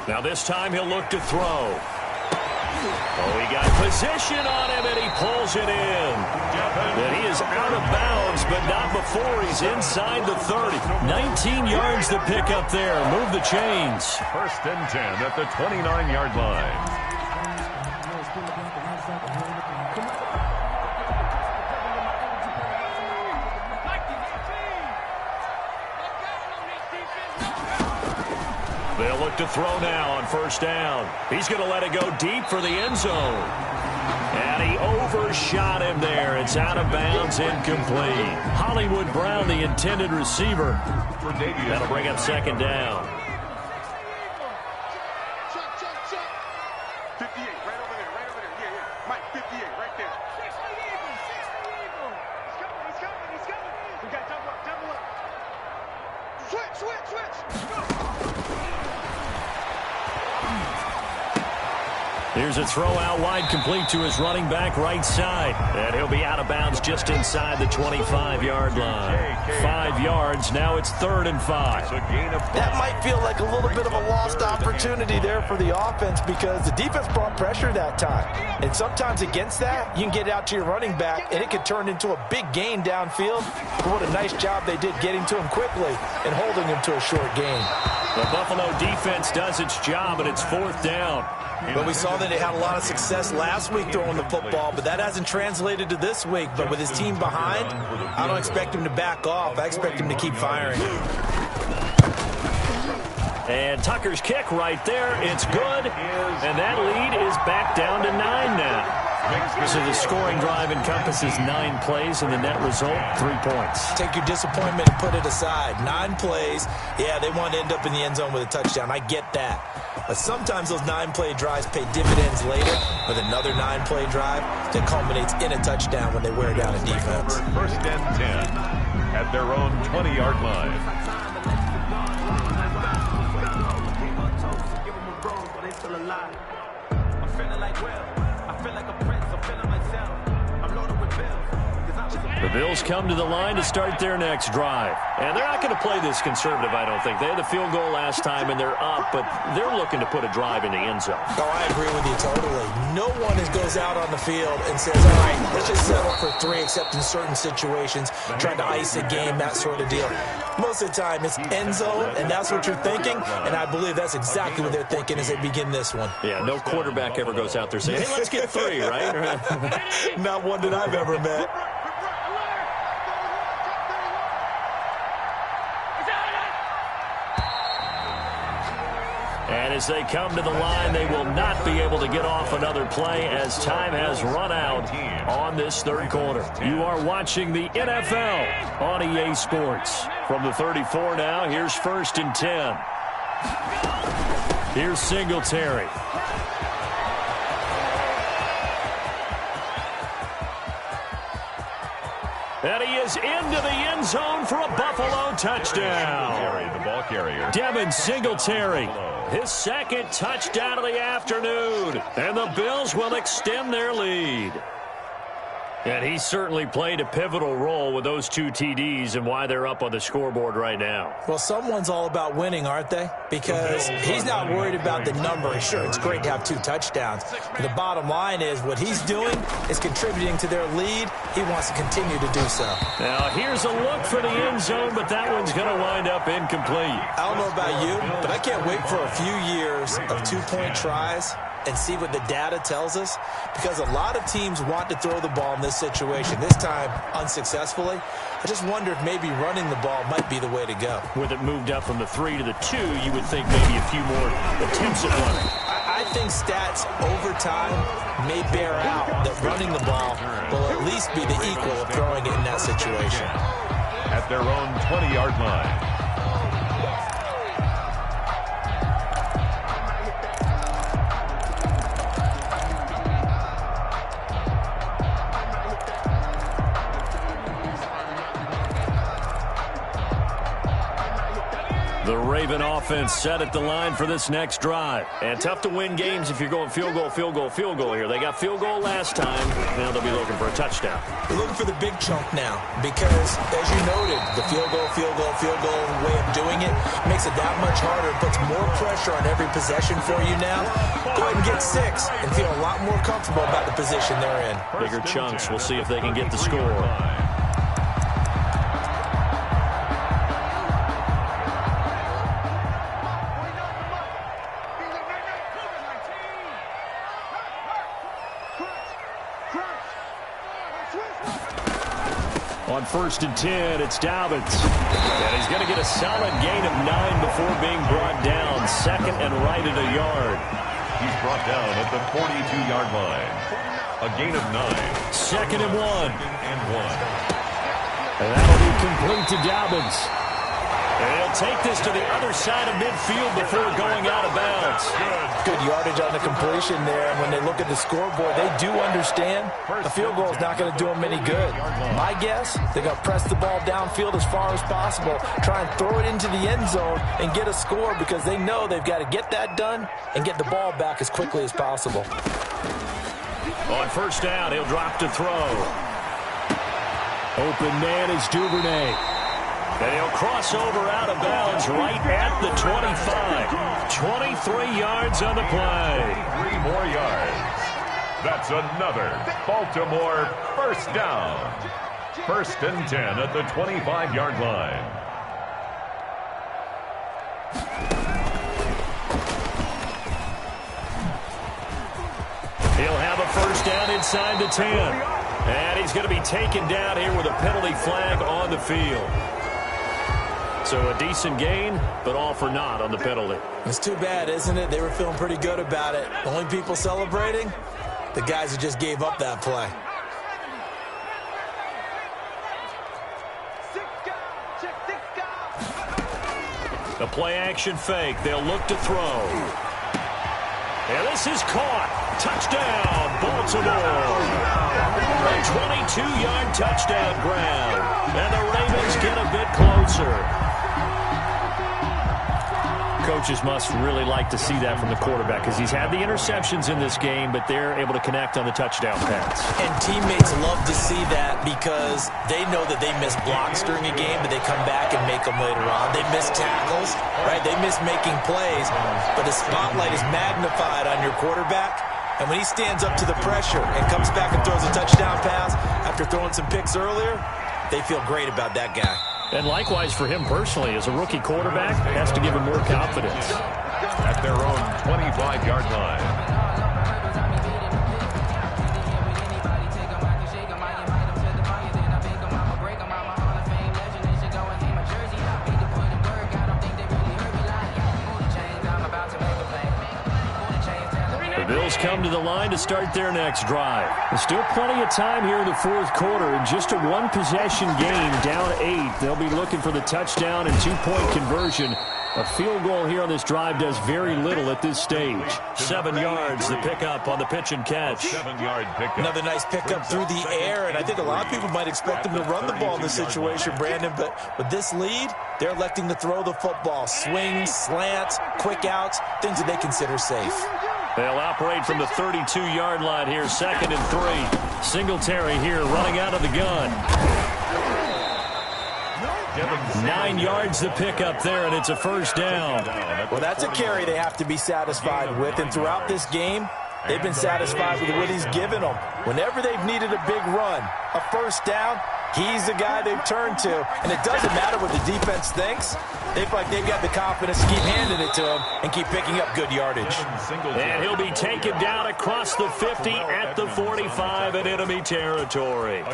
[SPEAKER 2] Now this time he'll look to throw. Oh, he got position on him, and he pulls it in. And he is out of bounds, but not before he's inside the 30. 19 yards to pick up there. Move the chains.
[SPEAKER 3] 1st and 10 at the 29-yard line.
[SPEAKER 2] They'll look to throw now on first down. He's going to let it go deep for the end zone. And he overshot him there. It's out of bounds, incomplete. Hollywood Brown, the intended receiver. That'll bring up second down.
[SPEAKER 5] 58, right over there, right over there. Yeah, yeah. Mike, 58, right there. 60 Eagles, 60 Eagles. He's coming. We got double up. Switch. Go.
[SPEAKER 2] Here's a throw out wide, complete to his running back right side. And he'll be out of bounds just inside the 25-yard line. 5 yards, now it's 3rd and 5.
[SPEAKER 4] That might feel like a little bit of a lost opportunity there for the offense because the defense brought pressure that time. And sometimes against that, you can get out to your running back, and it could turn into a big gain downfield. But what a nice job they did getting to him quickly and holding him to a short gain.
[SPEAKER 2] The Buffalo defense does its job, and it's 4th down.
[SPEAKER 4] But we saw that they had a lot of success last week throwing the football, but that hasn't translated to this week. But with his team behind, I don't expect him to back off. I expect him to keep firing.
[SPEAKER 2] And Tucker's kick right there. It's good. And that lead is back down to 9 now. So the scoring drive encompasses 9 plays, and the net result, 3 points.
[SPEAKER 4] Take your disappointment and put it aside. 9 plays. Yeah, they want to end up in the end zone with a touchdown. I get that. But sometimes those 9-play drives pay dividends later with another 9-play drive that culminates in a touchdown when they wear down a defense.
[SPEAKER 3] 1st and 10 at their own 20-yard line.
[SPEAKER 2] The Bills come to the line to start their next drive. And they're not going to play this conservative, I don't think. They had the field goal last time, and they're up, but they're looking to put a drive in the end zone.
[SPEAKER 4] Oh, I agree with you totally. No one goes out on the field and says, all right, let's just settle for 3, except in certain situations, trying to ice a game, that sort of deal. Most of the time, it's end zone, and that's what you're thinking, and I believe that's exactly what they're thinking as they begin this one.
[SPEAKER 2] Yeah, no quarterback ever goes out there saying, hey, let's get 3, right?
[SPEAKER 4] Not one that I've ever met.
[SPEAKER 2] And as they come to the line, they will not be able to get off another play as time has run out on this 3rd quarter. You are watching the NFL on EA Sports. From the 34 now, here's 1st and 10. Here's Singletary. And he is into the end zone for a Buffalo touchdown.
[SPEAKER 3] The ball carrier,
[SPEAKER 2] Devin Singletary, his 2nd touchdown of the afternoon. And the Bills will extend their lead. And he certainly played a pivotal role with those 2 TDs and why they're up on the scoreboard right now.
[SPEAKER 4] Well, someone's all about winning, aren't they? Because he's not worried about the number. Sure, it's great to have 2 touchdowns. But the bottom line is what he's doing is contributing to their lead. He wants to continue to do so.
[SPEAKER 2] Now, here's a look for the end zone, but that one's going to wind up incomplete.
[SPEAKER 4] I don't know about you, but I can't wait for a few years of 2-point tries and see what the data tells us, because a lot of teams want to throw the ball in this situation, this time unsuccessfully. I just wonder if maybe running the ball might be the way to go.
[SPEAKER 2] With it moved up from the 3 to the 2, you would think maybe a few more attempts at running.
[SPEAKER 4] I think stats over time may bear out that running the ball will at least be the equal of throwing it in that situation.
[SPEAKER 3] At their own 20-yard line.
[SPEAKER 2] The Raven offense set at the line for this next drive. And tough to win games if you're going field goal here. They got field goal last time. Now they'll be looking for a touchdown.
[SPEAKER 4] They're looking for the big chunk now because, as you noted, the field goal way of doing it makes it that much harder. It puts more pressure on every possession for you now. Go ahead and get 6 and feel a lot more comfortable about the position they're in.
[SPEAKER 2] Bigger chunks. We'll see if they can get the score. On 1st and 10, it's Dobbins. And he's going to get a solid gain of 9 before being brought down. Second and right at a yard.
[SPEAKER 3] He's brought down at the 42-yard line. A gain of 9.
[SPEAKER 2] 2nd and 1.
[SPEAKER 3] And 1.
[SPEAKER 2] And that'll be complete to Dobbins. And he'll take this to the other side of midfield before going out of bounds.
[SPEAKER 4] Good yardage on the completion there. And when they look at the scoreboard, they do understand a field goal is not going to do them any good. My guess, they're going to press the ball downfield as far as possible, try and throw it into the end zone and get a score because they know they've got to get that done and get the ball back as quickly as possible.
[SPEAKER 2] On 1st down, he'll drop to throw. Open man is Duvernay. And he'll cross over out of bounds right at the 25. 23 yards on the play.
[SPEAKER 3] 3 more yards. That's another Baltimore first down. 1st and 10 at the 25-yard line.
[SPEAKER 2] He'll have a 1st down inside the 10. And he's going to be taken down here with a penalty flag on the field. So a decent gain, but all for naught on the penalty.
[SPEAKER 4] It's too bad, isn't it? They were feeling pretty good about it. The only people celebrating, the guys who just gave up that play.
[SPEAKER 2] The play-action fake. They'll look to throw. And this is caught. Touchdown, Baltimore. A 22-yard touchdown grab. And the Ravens get a bit closer. Coaches must really like to see that from the quarterback because he's had the interceptions in this game, but they're able to connect on the touchdown pass.
[SPEAKER 4] And teammates love to see that because they know that they miss blocks during a game, but they come back and make them later on. They miss tackles, right? They miss making plays, but the spotlight is magnified on your quarterback. And when he stands up to the pressure and comes back and throws a touchdown pass after throwing some picks earlier, they feel great about that guy.
[SPEAKER 2] And likewise for him personally, as a rookie quarterback, has to give him more confidence.
[SPEAKER 3] At their own 25-yard line.
[SPEAKER 2] Bills come to the line to start their next drive. There's still plenty of time here in the 4th quarter. In just a one-possession game, down 8. They'll be looking for the touchdown and 2-point conversion. A field goal here on this drive does very little at this stage. 7 yards, the pickup on the pitch and catch.
[SPEAKER 3] 7-yard pickup.
[SPEAKER 4] Another nice pickup through the air, and I think a lot of people might expect them to run the ball in this situation, Brandon, but with this lead, they're electing to throw the football. Swings, slants, quick outs, things that they consider safe.
[SPEAKER 2] They'll operate from the 32-yard line here, 2nd and 3. Singletary here running out of the gun. 9 yards the pickup there, and it's a 1st down.
[SPEAKER 4] Well, that's a carry they have to be satisfied with, and throughout this game, they've been satisfied with what he's given them. Whenever they've needed a big run, a 1st down, he's the guy they've turned to. And it doesn't matter what the defense thinks. They feel like they've got the confidence to keep handing it to him and keep picking up good yardage.
[SPEAKER 2] And he'll be taken down across the 50 at the 45 in enemy territory.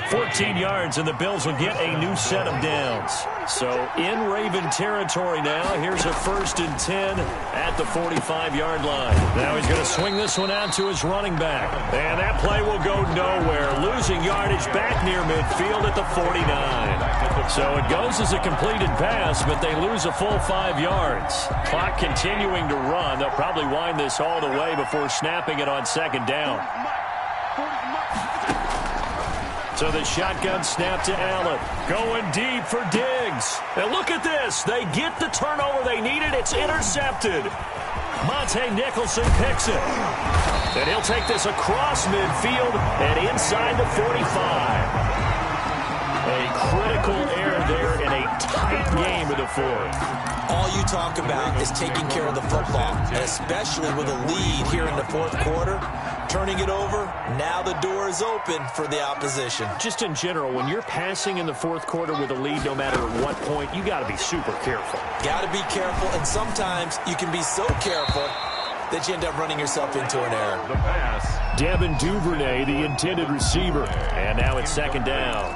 [SPEAKER 2] 14 yards, and the Bills will get a new set of downs. So in Raven territory now, here's a 1st and 10 at the 45-yard line. Now he's going to swing this one out to his running back. And that play will go nowhere. Losing yardage back near midfield at the 49. So it goes as a completed pass, but they lose a full 5 yards. Clock continuing to run. They'll probably wind this all the way before snapping it on 2nd down. So the shotgun snap to Allen. Going deep for Diggs. And look at this. They get the turnover they needed. It's intercepted. Monte Nicholson picks it. And he'll take this across midfield and inside the 45. A critical error there in a tight game of the 4th.
[SPEAKER 4] All you talk about is taking care of the football, and especially with a lead here in the 4th quarter. Turning it over, now the door is open for the opposition.
[SPEAKER 2] Just in general, when you're passing in the 4th quarter with a lead, no matter at what point, you got to be super careful.
[SPEAKER 4] Got to be careful, and sometimes you can be so careful that you end up running yourself into an error.
[SPEAKER 3] The pass.
[SPEAKER 2] Devin Duvernay, the intended receiver. And now it's 2nd down.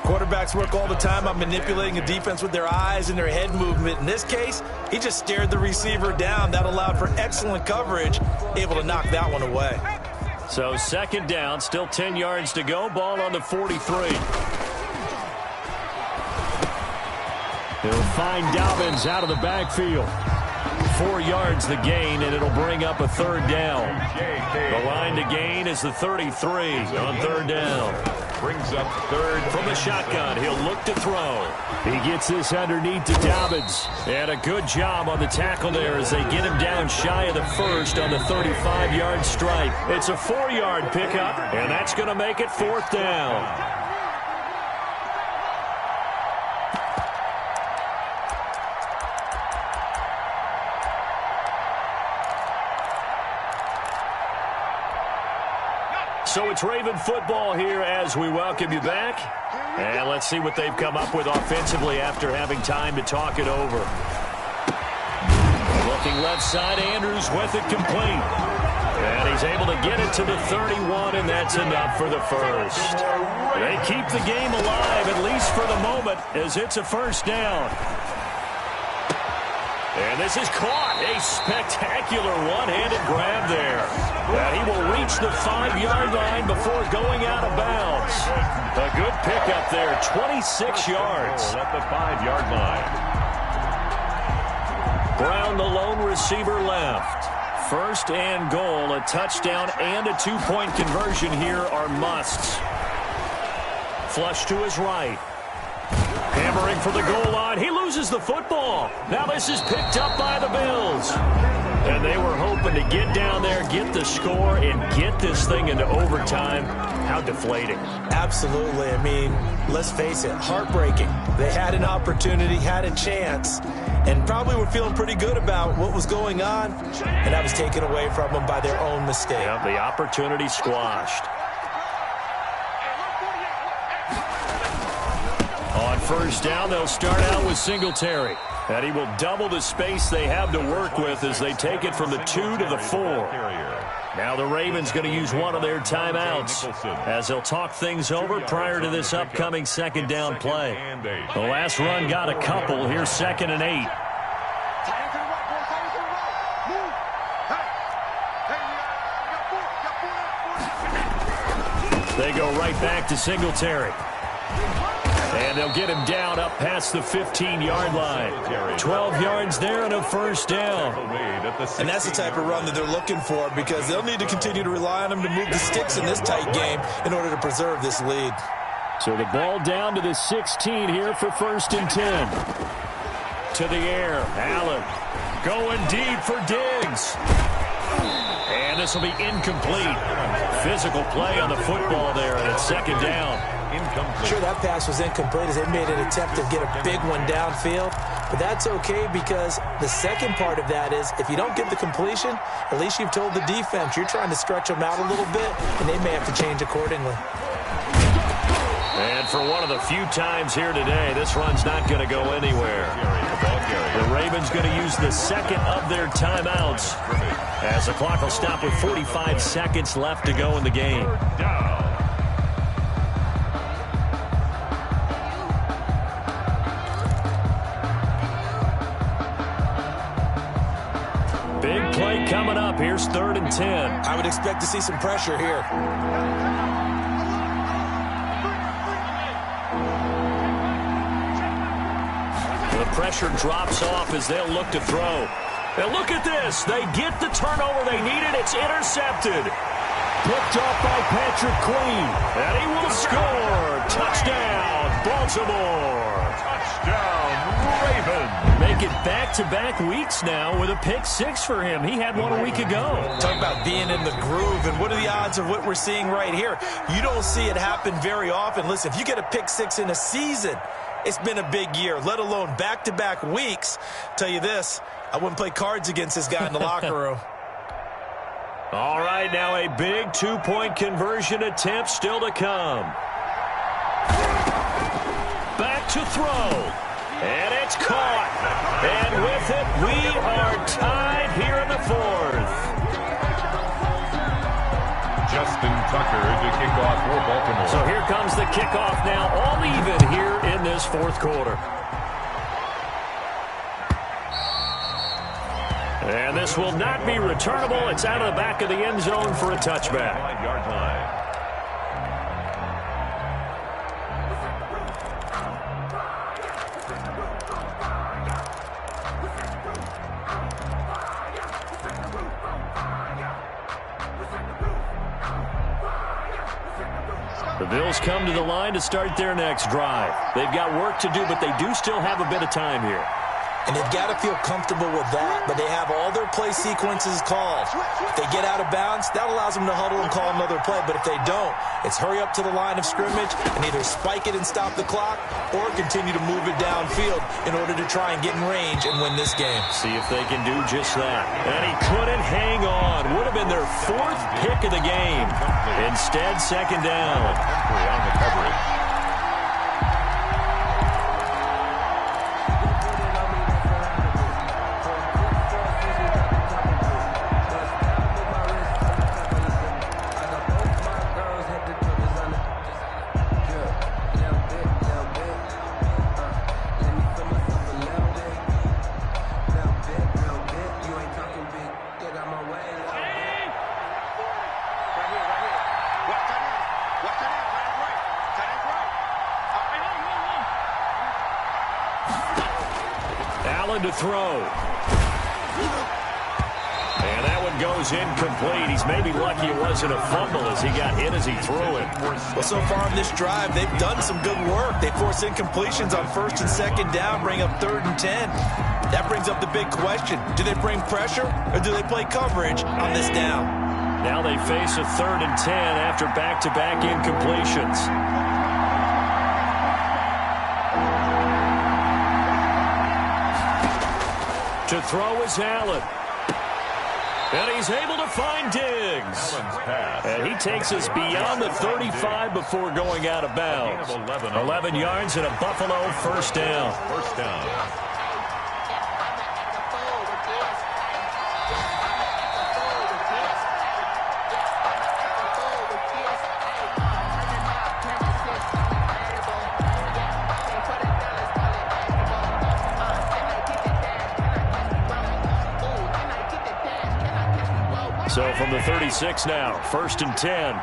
[SPEAKER 4] Quarterbacks work all the time on manipulating a defense with their eyes and their head movement. In this case, he just stared the receiver down. That allowed for excellent coverage, able to knock that one away.
[SPEAKER 2] So second down, still 10 yards to go. Ball on the 43. He'll find Dobbins out of the backfield. 4 yards the gain, and it'll bring up a third down. The line to gain is the 33 on third down.
[SPEAKER 3] Brings up third.
[SPEAKER 2] From the shotgun, he'll look to throw. He gets this underneath to Dobbins. And a good job on the tackle there as they get him down shy of the first on the 35-yard stripe. It's a 4-yard pickup, and that's going to make it fourth down. So it's Raven football here as we welcome you back. And let's see what they've come up with offensively after having time to talk it over. Looking left side, Andrews with it complete. And he's able to get it to the 31, and that's enough for the first. They keep the game alive, at least for the moment, as it's a first down. And this is caught. A spectacular one-handed grab there. And he will reach the 5-yard line before going out of bounds. A good pickup there, 26 yards.
[SPEAKER 3] At the 5-yard line.
[SPEAKER 2] Brown, the lone receiver, left. First and goal, a touchdown and a 2-point conversion here are musts. Flush to his right. Hammering for the goal line. He loses the football. Now this is picked up by the Bills. And they were hoping to get down there, get the score, and get this thing into overtime. How deflating.
[SPEAKER 4] Absolutely. I mean, let's face it, heartbreaking. They had an opportunity, had a chance, and probably were feeling pretty good about what was going on, and that was taken away from them by their own mistake.
[SPEAKER 2] Yeah, the opportunity squashed. On first down, they'll start out with Singletary. And he will double the space they have to work with as they take it from the 2 to the 4. Now the Ravens going to use one of their timeouts as they'll talk things over prior to this upcoming second down play. The last run got a couple. Here's 2nd and 8. They go right back to Singletary. And they'll get him down up past the 15-yard line. 12 yards there and a first down.
[SPEAKER 4] And that's the type of run that they're looking for because they'll need to continue to rely on him to move the sticks in this tight game in order to preserve this lead.
[SPEAKER 2] So the ball down to the 16 here for 1st and 10. To the air, Allen going deep for Diggs. And this will be incomplete. Physical play on the football there, and it's 2nd down.
[SPEAKER 4] Sure, that pass was incomplete as they made an attempt to get a big one downfield, but that's okay because the second part of that is if you don't get the completion, at least you've told the defense you're trying to stretch them out a little bit, and they may have to change accordingly.
[SPEAKER 2] And for one of the few times here today, this run's not going to go anywhere. The Ravens going to use the second of their timeouts as the clock will stop with 45 seconds left to go in the game. Big play coming up. Here's 3rd and 10.
[SPEAKER 4] I would expect to see some pressure here.
[SPEAKER 2] The pressure drops off as they'll look to throw. And look at this. They get the turnover they needed. It's intercepted. Picked off by Patrick Queen. And he will score. Touchdown, Baltimore.
[SPEAKER 3] Touchdown, Ravens.
[SPEAKER 2] Make it back-to-back weeks now with a pick 6 for him. He had one a week ago.
[SPEAKER 4] Talk about being in the groove, and what are the odds of what we're seeing right here? You don't see it happen very often. Listen, if you get a pick 6 in a season, it's been a big year, let alone back-to-back weeks. Tell you this, I wouldn't play cards against this guy in the locker room.
[SPEAKER 2] All right, now a big 2-point conversion attempt still to come. Back to throw. And it's caught. And with it, we are tied here in the 4th.
[SPEAKER 3] Just in Tucker to kick off for Baltimore.
[SPEAKER 2] So here comes the kickoff now, all even here in this fourth quarter. And this will not be returnable. It's out of the back of the end zone for a touchback.
[SPEAKER 3] 5-yard line.
[SPEAKER 2] The Bills come to the line to start their next drive. They've got work to do, but they do still have a bit of time here.
[SPEAKER 4] And they've got to feel comfortable with that, but they have all their play sequences called. If they get out of bounds, that allows them to huddle and call another play. But if they don't, it's hurry up to the line of scrimmage and either spike it and stop the clock or continue to move it downfield in order to try and get in range and win this game.
[SPEAKER 2] See if they can do just that. And he couldn't hang on. Would have been their fourth pick of the game. Instead, second down.
[SPEAKER 3] On the coverage.
[SPEAKER 2] To throw. And that one goes incomplete. He's maybe lucky it wasn't a fumble as he got hit as he threw it.
[SPEAKER 4] Well, so far in this drive, they've done some good work. They force incompletions on first and second down, bring up 3rd and 10. That brings up the big question. Do they bring pressure or do they play coverage on this down?
[SPEAKER 2] Now they face a 3rd and 10 after back-to-back incompletions. To throw is Allen. And he's able to find Diggs. And he takes us beyond the 35 before going out of bounds. 11 yards and a Buffalo first down.
[SPEAKER 3] First down.
[SPEAKER 2] So from the 36 now, 1st and 10.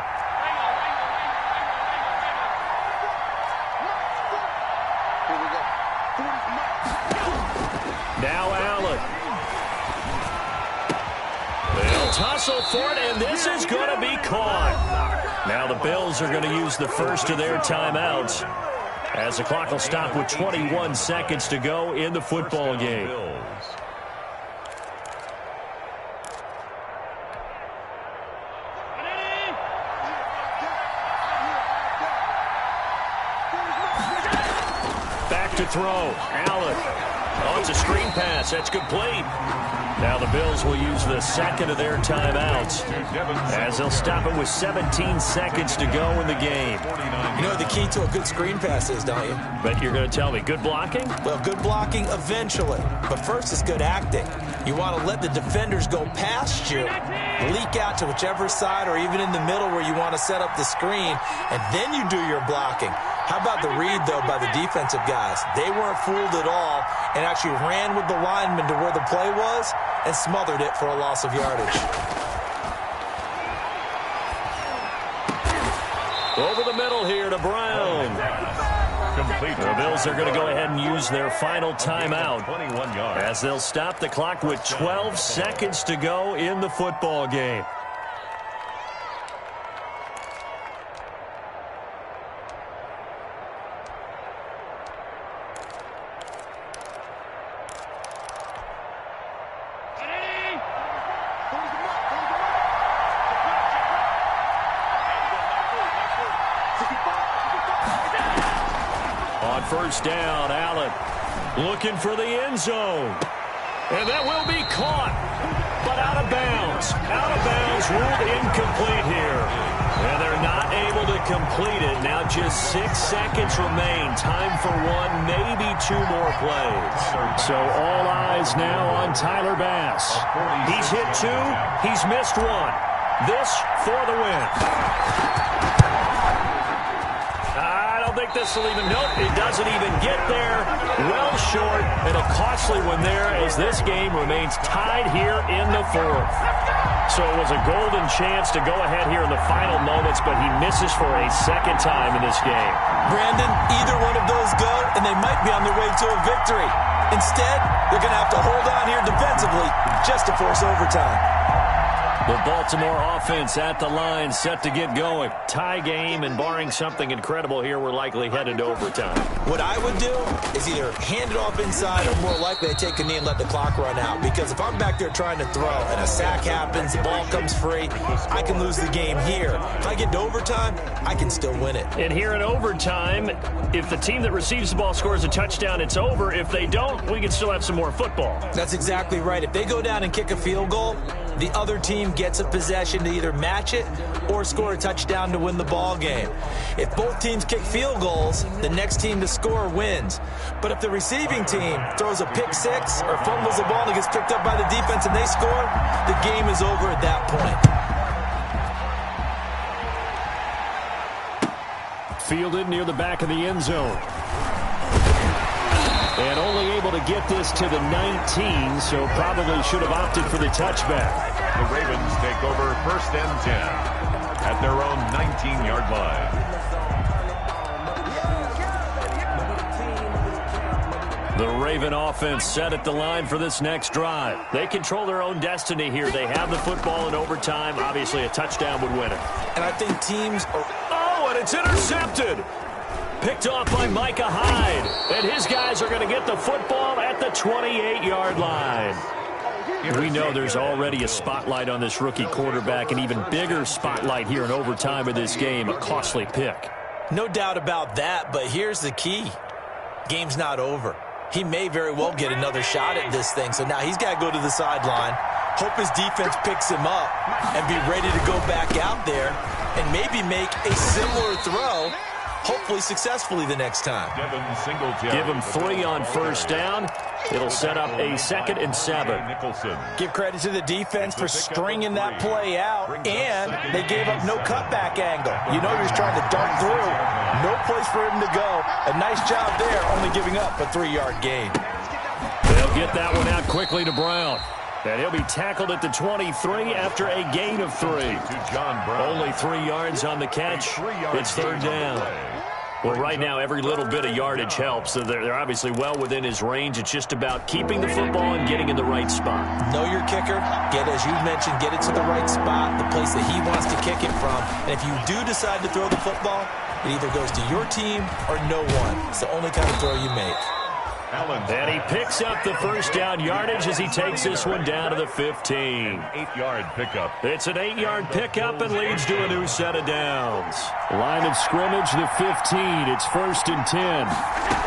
[SPEAKER 2] Now Allen. They'll tussle for it, and this is going to be caught. Now the Bills are going to use the first of their timeouts as the clock will stop with 21 seconds to go in the football game. To throw. Allen. Oh, it's a screen pass. That's complete. Now the Bills will use the second of their timeouts as they'll stop it with 17 seconds to go in the game.
[SPEAKER 4] You know what the key to a good screen pass is, don't you?
[SPEAKER 2] But you're going to tell me, good blocking?
[SPEAKER 4] Well, good blocking eventually. But first is good acting. You want to let the defenders go past you, leak out to whichever side or even in the middle where you want to set up the screen, and then you do your blocking. How about the read, though, by the defensive guys? They weren't fooled at all and actually ran with the lineman to where the play was and smothered it for a loss of yardage.
[SPEAKER 2] Over the middle here to Brown.
[SPEAKER 3] Complete.
[SPEAKER 2] The Bills are going to go ahead and use their final timeout
[SPEAKER 3] 21 yards.
[SPEAKER 2] as they'll stop the clock with 12 seconds to go in the football game. First down, Allen looking for the end zone. And that will be caught, but out of bounds. Out of bounds, ruled incomplete here. And they're not able to complete it. Now just 6 seconds remain. Time for one, maybe two more plays. So all eyes now on Tyler Bass. He's hit two. He's missed one. This for the win. I don't think this will even, nope, it doesn't even get there. Well short, and a costly one there as this game remains tied here in the fourth. So it was a golden chance to go ahead here in the final moments, but he misses for a second time in this game.
[SPEAKER 4] Brandon, either one of those go, and they might be on their way to a victory. Instead, they're going to have to hold on here defensively just to force overtime.
[SPEAKER 2] The Baltimore offense at the line, set to get going. Tie game, and barring something incredible here, we're likely headed to overtime.
[SPEAKER 4] What I would do is either hand it off inside or more likely to take a knee and let the clock run out. Because if I'm back there trying to throw and a sack happens, the ball comes free, I can lose the game here. If I get to overtime, I can still win it.
[SPEAKER 2] And here in overtime, if the team that receives the ball scores a touchdown, it's over. If they don't, we can still have some more football.
[SPEAKER 4] That's exactly right. If they go down and kick a field goal, the other team gets a possession to either match it or score a touchdown to win the ball game. If both teams kick field goals, the next team to score wins. But if the receiving team throws a pick six or fumbles the ball and it gets picked up by the defense and they score, the game is over at that point.
[SPEAKER 2] Fielded near the back of the end zone. And only able to get this to the 19, so probably should have opted for the touchback.
[SPEAKER 3] The Ravens take over 1st and 10 at their own 19-yard line.
[SPEAKER 2] The Raven offense set at the line for this next drive. They control their own destiny here. They have the football in overtime. Obviously, a touchdown would win it.
[SPEAKER 4] And I think teams are...
[SPEAKER 2] Oh, and it's intercepted. Picked off by Micah Hyde. And his guys are going to get the football at the 28-yard line. We know there's already a spotlight on this rookie quarterback, an even bigger spotlight here in overtime of this game, a costly pick.
[SPEAKER 4] No doubt about that, but here's the key. Game's not over. He may very well get another shot at this thing, so now he's got to go to the sideline, hope his defense picks him up, and be ready to go back out there and maybe make a similar throw, hopefully successfully the next time.
[SPEAKER 2] Give him 3 on first down. It'll set up a 2nd and 7.
[SPEAKER 4] Give credit to the defense for stringing that play out, and they gave up no cutback angle. You know he was trying to dart through. No place for him to go. A nice job there, only giving up a 3-yard gain.
[SPEAKER 2] They'll get that one out quickly to Brown. And he'll be tackled at the 23 after a gain of 3. Only 3 yards on the catch. It's 3rd down. Well, right now, every little bit of yardage helps. So they're obviously well within his range. It's just about keeping the football and getting in the right spot.
[SPEAKER 4] Know your kicker. As you mentioned, get it to the right spot, the place that he wants to kick it from. And if you do decide to throw the football, it either goes to your team or no one. It's the only kind of throw you make.
[SPEAKER 2] And he picks up the first down yardage as he takes this one down to the 15.
[SPEAKER 3] 8-yard pickup.
[SPEAKER 2] It's an 8-yard pickup and leads to a new set of downs. Line of scrimmage, the 15. It's 1st and 10.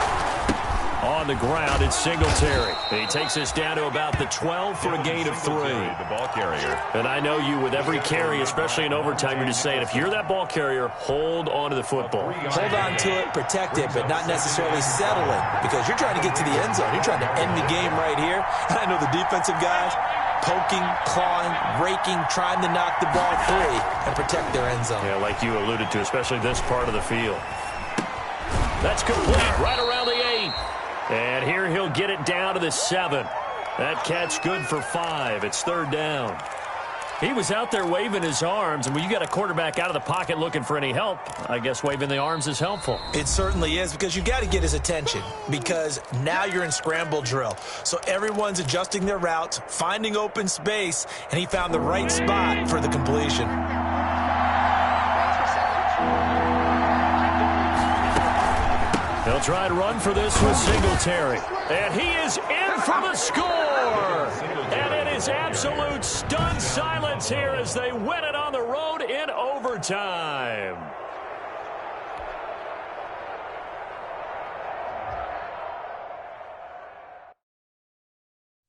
[SPEAKER 2] On the ground, it's Singletary. He takes us down to about the 12 for a gain of 3.
[SPEAKER 3] The ball carrier.
[SPEAKER 2] And I know you, with every carry, especially in overtime, you're just saying, if you're that ball carrier, hold on to the football.
[SPEAKER 4] Hold on to it, protect it, but not necessarily settling, because you're trying to get to the end zone. You're trying to end the game right here. And I know the defensive guys poking, clawing, raking, trying to knock the ball free and protect their end zone.
[SPEAKER 2] Yeah, like you alluded to, especially this part of the field. That's complete, right around the 8. And here he'll get it down to the 7. That catch good for 5. It's 3rd down. He was out there waving his arms, and when you got a quarterback out of the pocket looking for any help, I guess waving the arms is helpful.
[SPEAKER 4] It certainly is, because you got to get his attention, because now you're in scramble drill. So everyone's adjusting their routes, finding open space, and he found the right spot for the completion.
[SPEAKER 2] They'll try and run for this with Singletary. And he is in for the score. And it is absolute stunned silence here as they win it on the road in overtime.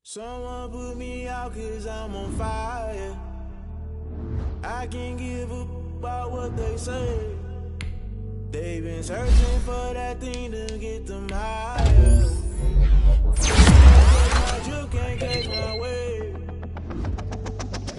[SPEAKER 6] Someone put me out 'cause I'm on fire. I can't give up about what they say. They've been searching for that thing to get them higher. You can't take my way.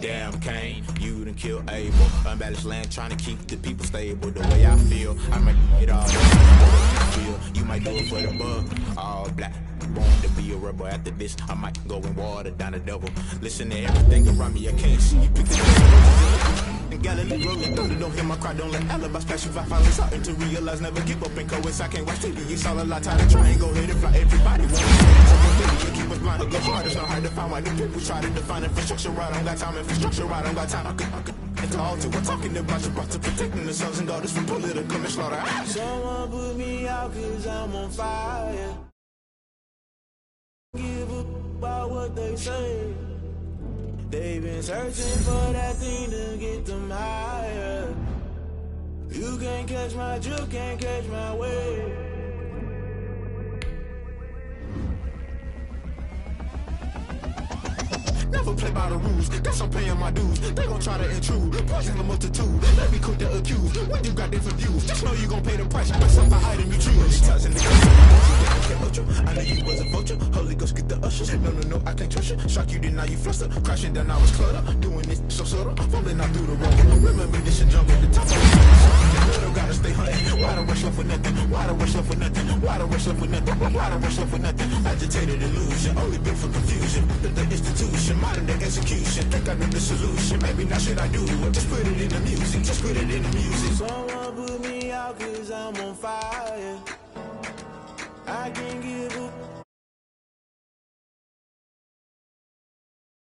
[SPEAKER 6] Damn, Kane, you done kill Abel. Unbalanced land trying to keep the people stable. The way I feel, I might get all feel. You might do it for the bug. All black, born to be a rebel. After this, I might go and water down the double. Listen to everything around me, I can't see you pick the and Galilee rolling thunder, don't hear my cry, don't let alibis flash. If I finally starting to realize, never give up and coerce. I can't watch TV, it's all a lot, time to try and go ahead and fly. Everybody wants to keep us blind, it gets hard, it's not hard to find why the people try to define infrastructure. I don't got time, infrastructure, I don't got time. I could it's all to we're talking about you, brought to protecting the sons and daughters from political and slaughter. Someone put me out cause I'm on fire. Give up about what they say. They've been searching for that thing to get them higher. You can't catch my drift, can't catch my wave. Never play by the rules, guess I'm paying my dues. They gon' try to intrude, poison the multitude. Let me quick to accuse, when you got different views. Just know you gon' pay the price, but some item you choose. Touching the I know you was a vulture, Holy Ghost get the ushers. No, I can't trust you. Shock you, then now you fluster. Crashing down, I was clutter. Doing this so subtle, falling out through the road. Remember this shit jump at the top of the little gotta stay hunting. Why the rush left for nothing? Why the rush left for nothing? Why the rush left for nothing? Why the rush left for nothing? Agitated illusion, only built for confusion. The institution, modern day execution. Think I know the solution. Maybe now should I do it? Just put it in the music. Just put it in the music.